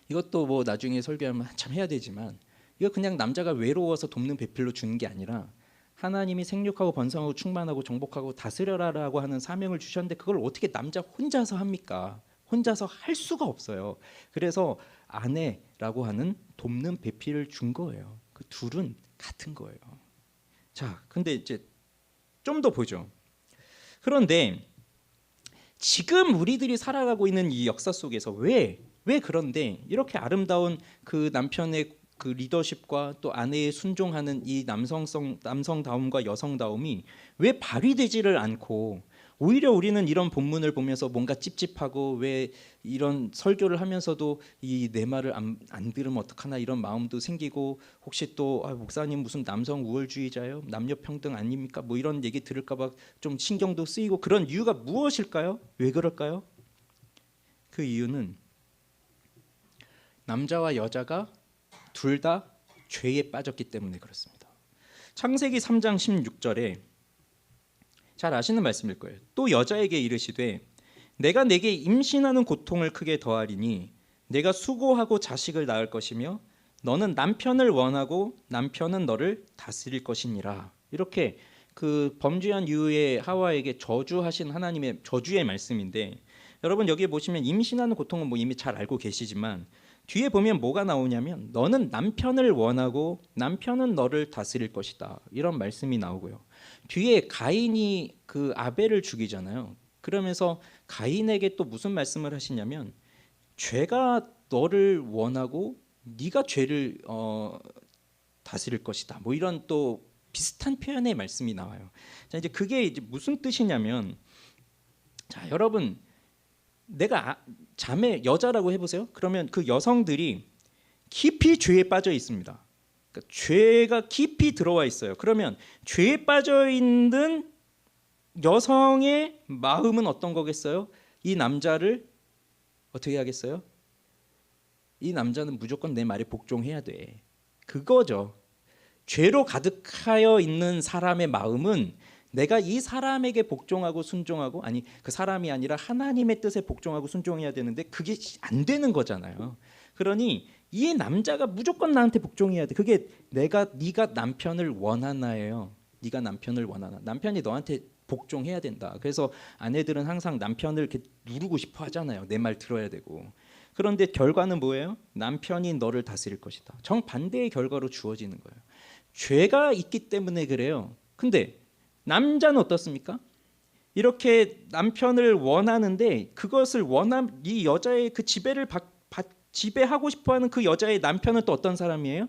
이것도 뭐 나중에 설교하면 한참 해야 되지만 이거 그냥 남자가 외로워서 돕는 배필로 주는 게 아니라 하나님이 생육하고 번성하고 충만하고 정복하고 다스려라라고 하는 사명을 주셨는데 그걸 어떻게 남자 혼자서 합니까? 혼자서 할 수가 없어요. 그래서 아내라고 하는 돕는 배필을 준 거예요. 그 둘은 같은 거예요. 자, 근데 이제 좀 더 보죠. 그런데 지금 우리들이 살아가고 있는 이 역사 속에서 왜 그런데 이렇게 아름다운 그 남편의 그 리더십과 또 아내의 순종하는 이 남성다움과 여성다움이 왜 발휘되지를 않고 오히려 우리는 이런 본문을 보면서 뭔가 찝찝하고 왜 이런 설교를 하면서도 이 내 말을 안 들으면 어떡하나 이런 마음도 생기고 혹시 또 목사님 무슨 남성 우월주의자예요? 남녀 평등 아닙니까? 뭐 이런 얘기 들을까 봐 좀 신경도 쓰이고 그런 이유가 무엇일까요? 왜 그럴까요? 그 이유는 남자와 여자가 둘 다 죄에 빠졌기 때문에 그렇습니다. 창세기 3장 16절에 잘 아시는 말씀일 거예요. 또 여자에게 이르시되 내가 내게 임신하는 고통을 크게 더하리니 내가 수고하고 자식을 낳을 것이며 너는 남편을 원하고 남편은 너를 다스릴 것이니라. 이렇게 그 범죄한 이후에 하와에게 저주하신 하나님의 저주의 말씀인데 여러분 여기 보시면 임신하는 고통은 뭐 이미 잘 알고 계시지만 뒤에 보면 뭐가 나오냐면 너는 남편을 원하고 남편은 너를 다스릴 것이다. 이런 말씀이 나오고요. 뒤에 가인이 그 아벨을 죽이잖아요. 그러면서 가인에게 또 무슨 말씀을 하시냐면 죄가 너를 원하고 네가 죄를 다스릴 것이다. 뭐 이런 또 비슷한 표현의 말씀이 나와요. 자, 이제 그게 이제 무슨 뜻이냐면 자, 여러분 내가 자매 여자라고 해보세요. 그러면 그 여성들이 깊이 죄에 빠져 있습니다. 그러니까 죄가 깊이 들어와 있어요. 그러면 죄에 빠져 있는 여성의 마음은 어떤 거겠어요? 이 남자를 어떻게 하겠어요? 이 남자는 무조건 내 말에 복종해야 돼. 그거죠. 죄로 가득하여 있는 사람의 마음은 내가 이 사람에게 복종하고 순종하고 아니 그 사람이 아니라 하나님의 뜻에 복종하고 순종해야 되는데 그게 안 되는 거잖아요. 그러니 이 남자가 무조건 나한테 복종해야 돼. 그게 네가 남편을 원하나예요. 네가 남편을 원하나. 남편이 너한테 복종해야 된다. 그래서 아내들은 항상 남편을 이렇게 누르고 싶어 하잖아요. 내 말 들어야 되고. 그런데 결과는 뭐예요? 남편이 너를 다스릴 것이다. 정반대의 결과로 주어지는 거예요. 죄가 있기 때문에 그래요. 근데 남자는 어떻습니까? 이렇게 남편을 원하는데 그것을 이 여자의 그 지배를 지배하고 싶어하는 그 여자의 남편은 또 어떤 사람이에요?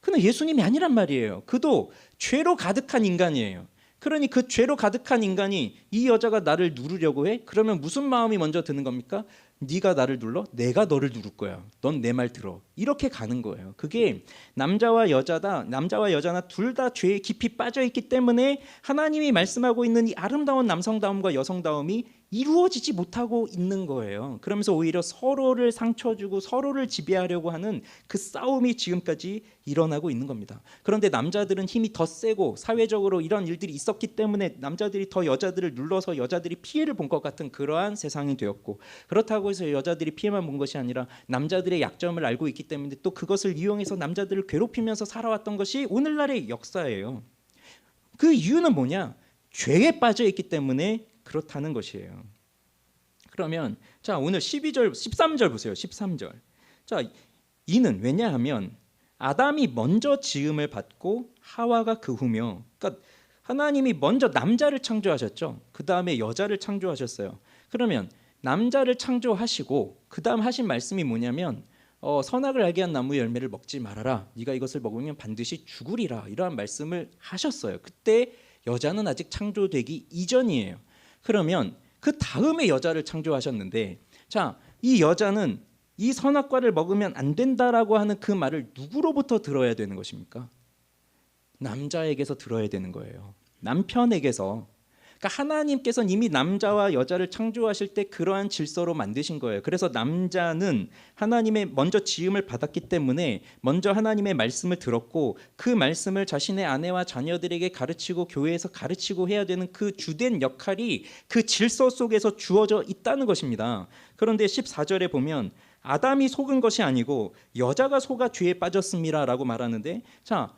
그는 예수님이 아니란 말이에요. 그도 죄로 가득한 인간이에요. 그러니 그 죄로 가득한 인간이 이 여자가 나를 누르려고 해? 그러면 무슨 마음이 먼저 드는 겁니까? 네가 나를 눌러? 내가 너를 누를 거야. 넌 내 말 들어. 이렇게 가는 거예요. 그게 남자와 여자나 둘 다 죄에 깊이 빠져 있기 때문에 하나님이 말씀하고 있는 이 아름다운 남성다움과 여성다움이 이루어지지 못하고 있는 거예요. 그러면서 오히려 서로를 상처 주고 서로를 지배하려고 하는 그 싸움이 지금까지 일어나고 있는 겁니다. 그런데 남자들은 힘이 더 세고 사회적으로 이런 일들이 있었기 때문에 남자들이 더 여자들을 눌러서 여자들이 피해를 본 것 같은 그러한 세상이 되었고, 그렇다고 해서 여자들이 피해만 본 것이 아니라 남자들의 약점을 알고 있기 때문에 또 그것을 이용해서 남자들을 괴롭히면서 살아왔던 것이 오늘날의 역사예요. 그 이유는 뭐냐? 죄에 빠져 있기 때문에 그렇다는 것이에요. 그러면 자, 오늘 12절 13절 보세요. 13절. 자, 이는 왜냐하면 아담이 먼저 지음을 받고 하와가 그 후며, 그러니까 하나님이 먼저 남자를 창조하셨죠. 그 다음에 여자를 창조하셨어요. 그러면 남자를 창조하시고 그 다음 하신 말씀이 뭐냐면 선악을 알게 한 나무 열매를 먹지 말아라. 네가 이것을 먹으면 반드시 죽으리라. 이러한 말씀을 하셨어요. 그때 여자는 아직 창조되기 이전이에요. 그러면 그 다음에 여자를 창조하셨는데, 자, 이 여자는 이 선악과를 먹으면 안 된다라고 하는 그 말을 누구로부터 들어야 되는 것입니까? 남자에게서 들어야 되는 거예요. 남편에게서. 그러니까 하나님께서는 이미 남자와 여자를 창조하실 때 그러한 질서로 만드신 거예요. 그래서 남자는 하나님의 먼저 지음을 받았기 때문에 먼저 하나님의 말씀을 들었고 그 말씀을 자신의 아내와 자녀들에게 가르치고 교회에서 가르치고 해야 되는 그 주된 역할이 그 질서 속에서 주어져 있다는 것입니다. 그런데 14절에 보면 아담이 속은 것이 아니고 여자가 속아 죄에 빠졌습니다라고 말하는데, 자,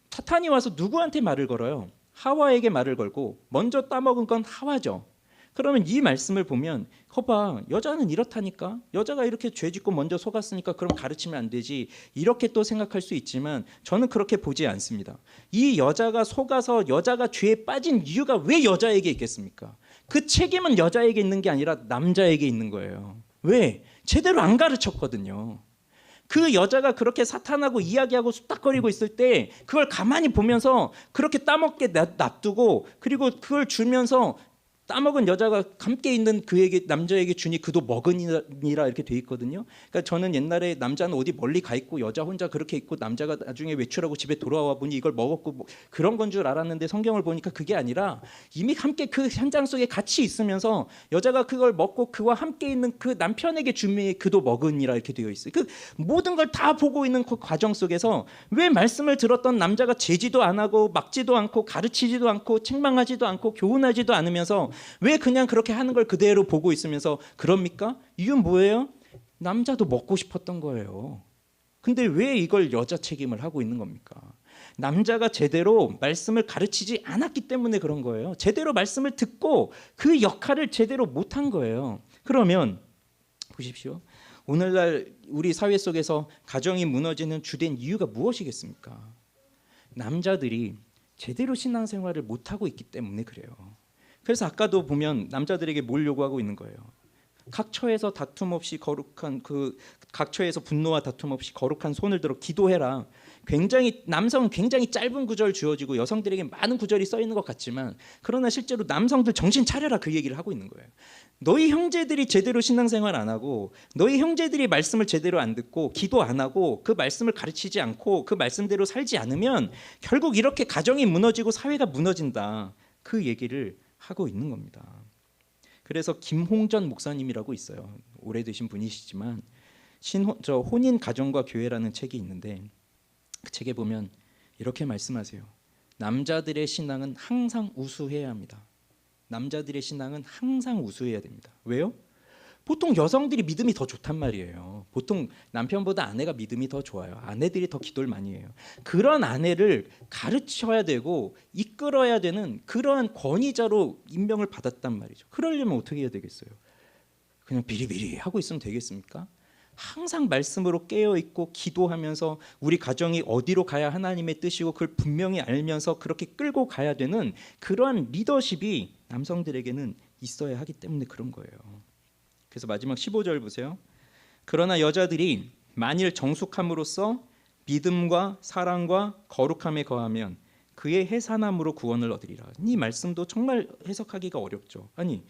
사탄이 와서 누구한테 말을 걸어요? 하와에게 말을 걸고 먼저 따먹은 건 하와죠. 그러면 이 말씀을 보면 거봐, 여자는 이렇다니까, 여자가 이렇게 죄짓고 먼저 속았으니까 그럼 가르치면 안 되지, 이렇게 또 생각할 수 있지만 저는 그렇게 보지 않습니다. 이 여자가 속아서 여자가 죄에 빠진 이유가 왜 여자에게 있겠습니까? 그 책임은 여자에게 있는 게 아니라 남자에게 있는 거예요. 왜? 제대로 안 가르쳤거든요. 그 여자가 그렇게 사탄하고 이야기하고 수닥거리고 있을 때 그걸 가만히 보면서 그렇게 따먹게 놔두고, 그리고 그걸 주면서 따먹은 여자가 함께 있는 그에게, 남자에게 주니 그도 먹으니라 이렇게 돼 있거든요. 그러니까 저는 옛날에 남자는 어디 멀리 가 있고 여자 혼자 그렇게 있고 남자가 나중에 외출하고 집에 돌아와 보니 이걸 먹었고 뭐 그런 건 줄 알았는데, 성경을 보니까 그게 아니라 이미 함께 그 현장 속에 같이 있으면서 여자가 그걸 먹고 그와 함께 있는 그 남편에게 주니 그도 먹으니라 이렇게 되어 있어요. 그 모든 걸 다 보고 있는 그 과정 속에서 왜 말씀을 들었던 남자가 제지도 안 하고 막지도 않고 가르치지도 않고 책망하지도 않고 교훈하지도 않으면서 왜 그냥 그렇게 하는 걸 그대로 보고 있으면서 그럽니까? 이유는 뭐예요? 남자도 먹고 싶었던 거예요. 근데 왜 이걸 여자 책임을 하고 있는 겁니까? 남자가 제대로 말씀을 가르치지 않았기 때문에 그런 거예요. 제대로 말씀을 듣고 그 역할을 제대로 못한 거예요. 그러면 보십시오. 오늘날 우리 사회 속에서 가정이 무너지는 주된 이유가 무엇이겠습니까? 남자들이 제대로 신앙생활을 못하고 있기 때문에 그래요. 그래서 아까도 보면 남자들에게 뭘 요구하고 있는 거예요. 각처에서 다툼 없이 거룩한 각처에서 분노와 다툼 없이 거룩한 손을 들어 기도해라. 굉장히 남성은 굉장히 짧은 구절 주어지고 여성들에게 많은 구절이 써 있는 것 같지만, 그러나 실제로 남성들 정신 차려라 그 얘기를 하고 있는 거예요. 너희 형제들이 제대로 신앙생활 안 하고 너희 형제들이 말씀을 제대로 안 듣고 기도 안 하고 그 말씀을 가르치지 않고 그 말씀대로 살지 않으면 결국 이렇게 가정이 무너지고 사회가 무너진다. 그 얘기를 하고 있는 겁니다. 그래서 김홍전 목사님이라고 있어요. 오래되신 분이시지만 혼인 가정과 교회라는 책이 있는데 그 책에 보면 이렇게 말씀하세요. 남자들의 신앙은 항상 우수해야 합니다. 남자들의 신앙은 항상 우수해야 됩니다. 왜요? 보통 여성들이 믿음이 더 좋단 말이에요. 보통 남편보다 아내가 믿음이 더 좋아요. 아내들이 더 기도를 많이 해요. 그런 아내를 가르쳐야 되고 이끌어야 되는 그러한 권위자로 임명을 받았단 말이죠. 그러려면 어떻게 해야 되겠어요? 그냥 비리비리 하고 있으면 되겠습니까? 항상 말씀으로 깨어있고 기도하면서 우리 가정이 어디로 가야 하나님의 뜻이고 그걸 분명히 알면서 그렇게 끌고 가야 되는 그러한 리더십이 남성들에게는 있어야 하기 때문에 그런 거예요. 그래서 마지막 15절 보세요. 그러나 여자들이 만일 정숙함으로써 믿음과 사랑과 거룩함에 거하면 그의 해산함으로 구원을 얻으리라. 이 말씀도 정말 해석하기가 어렵죠. 아니,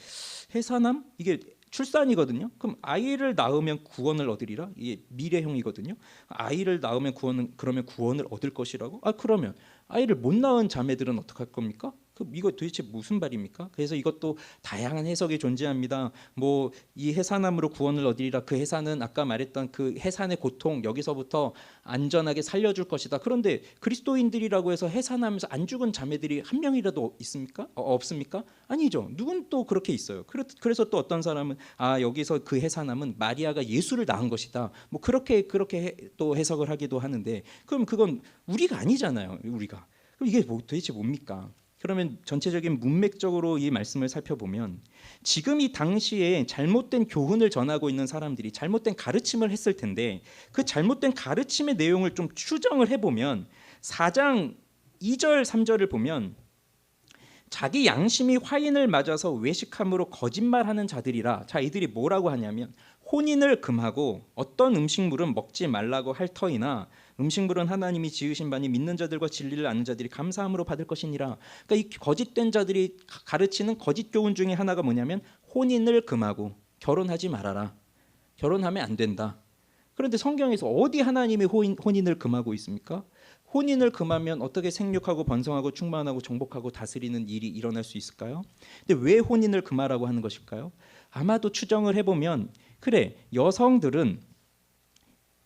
해산함? 이게 출산이거든요. 그럼 아이를 낳으면 구원을 얻으리라? 이게 미래형이거든요. 아이를 낳으면 그러면 구원을 얻을 것이라고? 그러면 아이를 못 낳은 자매들은 어떡할 겁니까? 이거 도대체 무슨 말입니까? 그래서 이것도 다양한 해석이 존재합니다. 뭐 이 해산함으로 구원을 얻으리라. 그 해산은 아까 말했던 그 해산의 고통, 여기서부터 안전하게 살려줄 것이다. 그런데 그리스도인들이라고 해서 해산하면서 안 죽은 자매들이 한 명이라도 있습니까? 없습니까? 아니죠. 누군 또 그렇게 있어요. 그래서 또 어떤 사람은 여기서 그 해산함은 마리아가 예수를 낳은 것이다. 뭐 그렇게 또 해석을 하기도 하는데, 그럼 그건 우리가 아니잖아요. 우리가. 그럼 이게 도대체 뭡니까? 그러면 전체적인 문맥적으로 이 말씀을 살펴보면, 지금 이 당시에 잘못된 교훈을 전하고 있는 사람들이 잘못된 가르침을 했을 텐데, 그 잘못된 가르침의 내용을 좀 추정을 해보면 4장 2절 3절을 보면, 자기 양심이 화인을 맞아서 외식함으로 거짓말하는 자들이라. 자, 이들이 뭐라고 하냐면 혼인을 금하고 어떤 음식물은 먹지 말라고 할 터이나 음식물은 하나님이 지으신 바니 믿는 자들과 진리를 아는 자들이 감사함으로 받을 것이니라. 그러니까 이 거짓된 자들이 가르치는 거짓 교훈 중에 하나가 뭐냐면 혼인을 금하고 결혼하지 말아라. 결혼하면 안 된다. 그런데 성경에서 어디 하나님이 혼인을 금하고 있습니까? 혼인을 금하면 어떻게 생육하고 번성하고 충만하고 정복하고 다스리는 일이 일어날 수 있을까요? 근데 왜 혼인을 금하라고 하는 것일까요? 아마도 추정을 해보면, 그래, 여성들은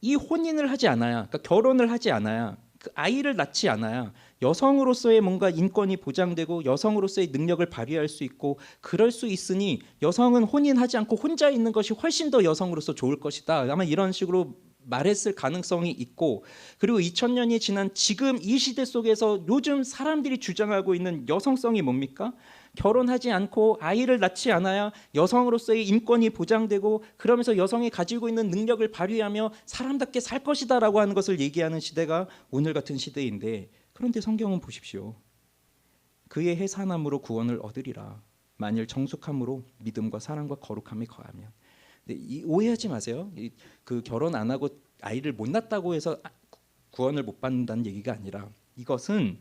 이 혼인을 하지 않아야, 그러니까 결혼을 하지 않아야, 그 아이를 낳지 않아야 여성으로서의 뭔가 인권이 보장되고 여성으로서의 능력을 발휘할 수 있고 그럴 수 있으니 여성은 혼인하지 않고 혼자 있는 것이 훨씬 더 여성으로서 좋을 것이다. 아마 이런 식으로 말했을 가능성이 있고, 그리고 2000년이 지난 지금 이 시대 속에서 요즘 사람들이 주장하고 있는 여성성이 뭡니까? 결혼하지 않고 아이를 낳지 않아야 여성으로서의 인권이 보장되고 그러면서 여성이 가지고 있는 능력을 발휘하며 사람답게 살 것이다라고 하는 것을 얘기하는 시대가 오늘 같은 시대인데, 그런데 성경은 보십시오. 그의 해산함으로 구원을 얻으리라. 만일 정숙함으로 믿음과 사랑과 거룩함이 거하면. 오해하지 마세요. 그 결혼 안 하고 아이를 못 낳았다고 해서 구원을 못 받는다는 얘기가 아니라, 이것은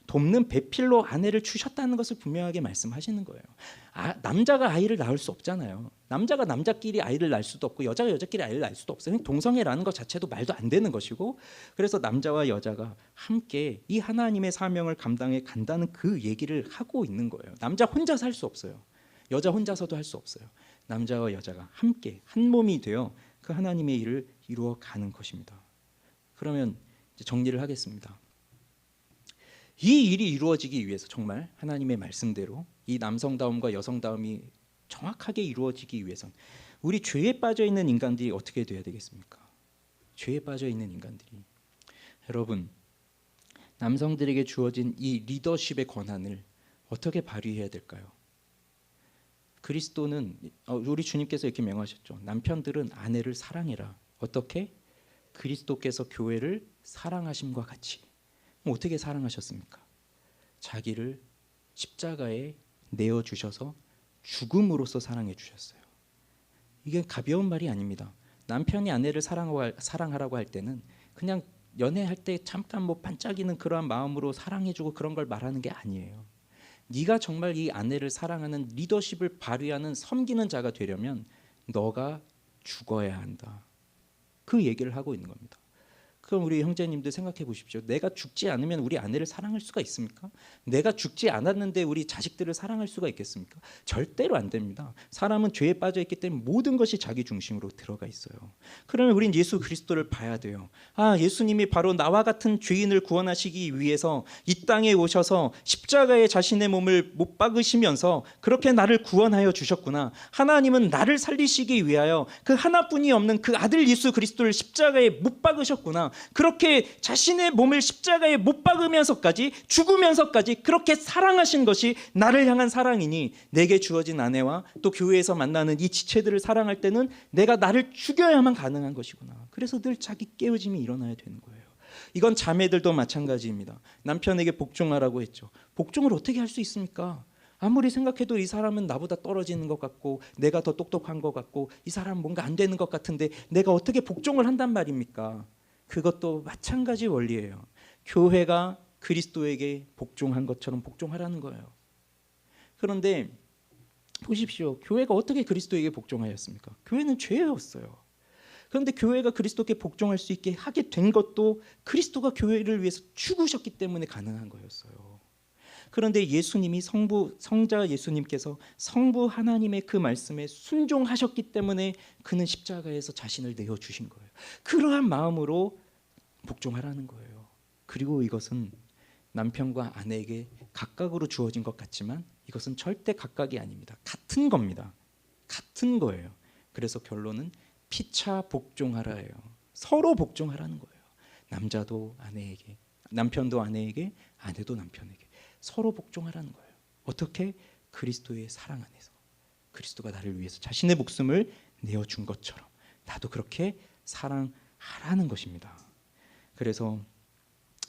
돕는 배필로 아내를 주셨다는 것을 분명하게 말씀하시는 거예요. 남자가 아이를 낳을 수 없잖아요. 남자가 남자끼리 아이를 낳을 수도 없고 여자가 여자끼리 아이를 낳을 수도 없어요. 동성애라는 것 자체도 말도 안 되는 것이고, 그래서 남자와 여자가 함께 이 하나님의 사명을 감당해 간다는 그 얘기를 하고 있는 거예요. 남자 혼자 살 수 없어요. 여자 혼자서도 할 수 없어요. 남자와 여자가 함께 한 몸이 되어 그 하나님의 일을 이루어 가는 것입니다. 그러면 이제 정리를 하겠습니다. 이 일이 이루어지기 위해서 정말 하나님의 말씀대로 이 남성다움과 여성다움이 정확하게 이루어지기 위해선 우리 죄에 빠져 있는 인간들이 어떻게 돼야 되겠습니까? 죄에 빠져 있는 인간들이, 여러분, 남성들에게 주어진 이 리더십의 권한을 어떻게 발휘해야 될까요? 그리스도는, 우리 주님께서 이렇게 명하셨죠. 남편들은 아내를 사랑해라. 어떻게? 그리스도께서 교회를 사랑하심과 같이. 어떻게 사랑하셨습니까? 자기를 십자가에 내어주셔서 죽음으로써 사랑해 주셨어요. 이게 가벼운 말이 아닙니다. 남편이 아내를 사랑하라고 할 때는 그냥 연애할 때 잠깐 뭐 반짝이는 그러한 마음으로 사랑해주고 그런 걸 말하는 게 아니에요. 네가 정말 이 아내를 사랑하는 리더십을 발휘하는 섬기는 자가 되려면 너가 죽어야 한다. 그 얘기를 하고 있는 겁니다. 그럼 우리 형제님들 생각해 보십시오. 내가 죽지 않으면 우리 아내를 사랑할 수가 있습니까? 내가 죽지 않았는데 우리 자식들을 사랑할 수가 있겠습니까? 절대로 안 됩니다. 사람은 죄에 빠져 있기 때문에 모든 것이 자기 중심으로 들어가 있어요. 그러면 우린 예수 그리스도를 봐야 돼요. 예수님이 바로 나와 같은 죄인을 구원하시기 위해서 이 땅에 오셔서 십자가에 자신의 몸을 못 박으시면서 그렇게 나를 구원하여 주셨구나. 하나님은 나를 살리시기 위하여 그 하나뿐이 없는 그 아들 예수 그리스도를 십자가에 못 박으셨구나. 그렇게 자신의 몸을 십자가에 못 박으면서까지 죽으면서까지 그렇게 사랑하신 것이 나를 향한 사랑이니, 내게 주어진 아내와 또 교회에서 만나는 이 지체들을 사랑할 때는 내가 나를 죽여야만 가능한 것이구나. 그래서 늘 자기 깨어짐이 일어나야 되는 거예요. 이건 자매들도 마찬가지입니다. 남편에게 복종하라고 했죠. 복종을 어떻게 할 수 있습니까? 아무리 생각해도 이 사람은 나보다 떨어지는 것 같고 내가 더 똑똑한 것 같고 이 사람은 뭔가 안 되는 것 같은데 내가 어떻게 복종을 한단 말입니까? 그것도 마찬가지 원리예요. 교회가 그리스도에게 복종한 것처럼 복종하라는 거예요. 그런데 보십시오. 교회가 어떻게 그리스도에게 복종하였습니까? 교회는 죄였어요. 그런데 교회가 그리스도께 복종할 수 있게 하게 된 것도 그리스도가 교회를 위해서 죽으셨기 때문에 가능한 거였어요. 그런데 예수님이 성자 예수님께서 성부 하나님의 그 말씀에 순종하셨기 때문에 그는 십자가에서 자신을 내어 주신 거예요. 그러한 마음으로 복종하라는 거예요. 그리고 이것은 남편과 아내에게 각각으로 주어진 것 같지만 이것은 절대 각각이 아닙니다. 같은 겁니다. 같은 거예요. 그래서 결론은 피차 복종하라예요. 서로 복종하라는 거예요. 남자도 아내에게, 남편도 아내에게, 아내도 남편에게 서로 복종하라는 거예요. 어떻게? 그리스도의 사랑 안에서. 그리스도가 나를 위해서 자신의 목숨을 내어준 것처럼 나도 그렇게 사랑하라는 것입니다. 그래서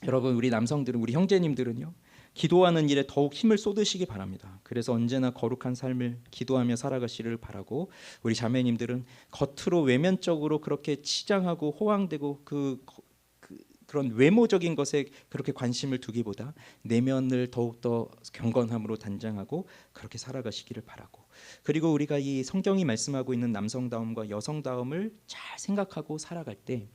여러분, 우리 남성들은, 우리 형제님들은요, 기도하는 일에 더욱 힘을 쏟으시기 바랍니다. 그래서 언제나 거룩한 삶을 기도하며 살아가시를 바라고, 우리 자매님들은 겉으로 외면적으로 그렇게 치장하고 호황되고 그런 외모적인 것에 그렇게 관심을 두기보다 내면을 더욱더 경건함으로 단장하고 그렇게 살아가시기를 바라고, 그리고 우리가 이 성경이 말씀하고 있는 남성다움과 여성다움을 잘 생각하고 살아갈 때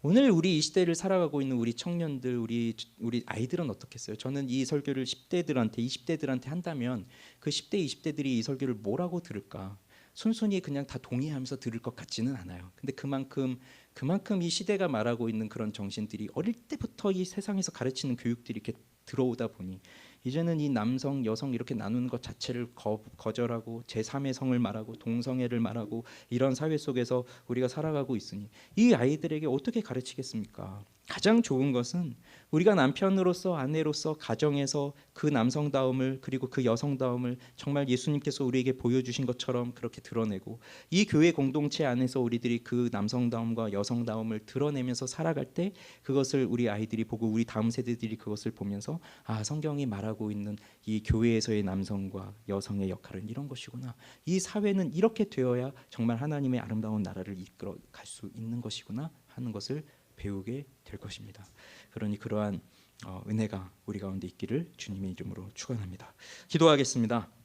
오늘 우리 이 시대를 살아가고 있는 우리 청년들, 우리 아이들은 어떻겠어요? 저는 이 설교를 10대들한테, 20대들한테 한다면 그 10대, 20대들이 이 설교를 뭐라고 들을까? 순순히 그냥 다 동의하면서 들을 것 같지는 않아요. 근데 그만큼 이 시대가 말하고 있는 그런 정신들이 어릴 때부터 이 세상에서 가르치는 교육들이 이렇게 들어오다 보니 이제는 이 남성, 여성 이렇게 나누는 것 자체를 거절하고 제3의 성을 말하고 동성애를 말하고 이런 사회 속에서 우리가 살아가고 있으니 이 아이들에게 어떻게 가르치겠습니까? 가장 좋은 것은 우리가 남편으로서, 아내로서 가정에서 그 남성다움을, 그리고 그 여성다움을 정말 예수님께서 우리에게 보여주신 것처럼 그렇게 드러내고, 이 교회 공동체 안에서 우리들이 그 남성다움과 여성다움을 드러내면서 살아갈 때 그것을 우리 아이들이 보고 우리 다음 세대들이 그것을 보면서 아, 성경이 말하고 있는 이 교회에서의 남성과 여성의 역할은 이런 것이구나, 이 사회는 이렇게 되어야 정말 하나님의 아름다운 나라를 이끌어 갈 수 있는 것이구나 하는 것을 배우게 될 것입니다. 그러니 그러한 은혜가 우리 가운데 있기를 주님의 이름으로 축원합니다. 기도하겠습니다.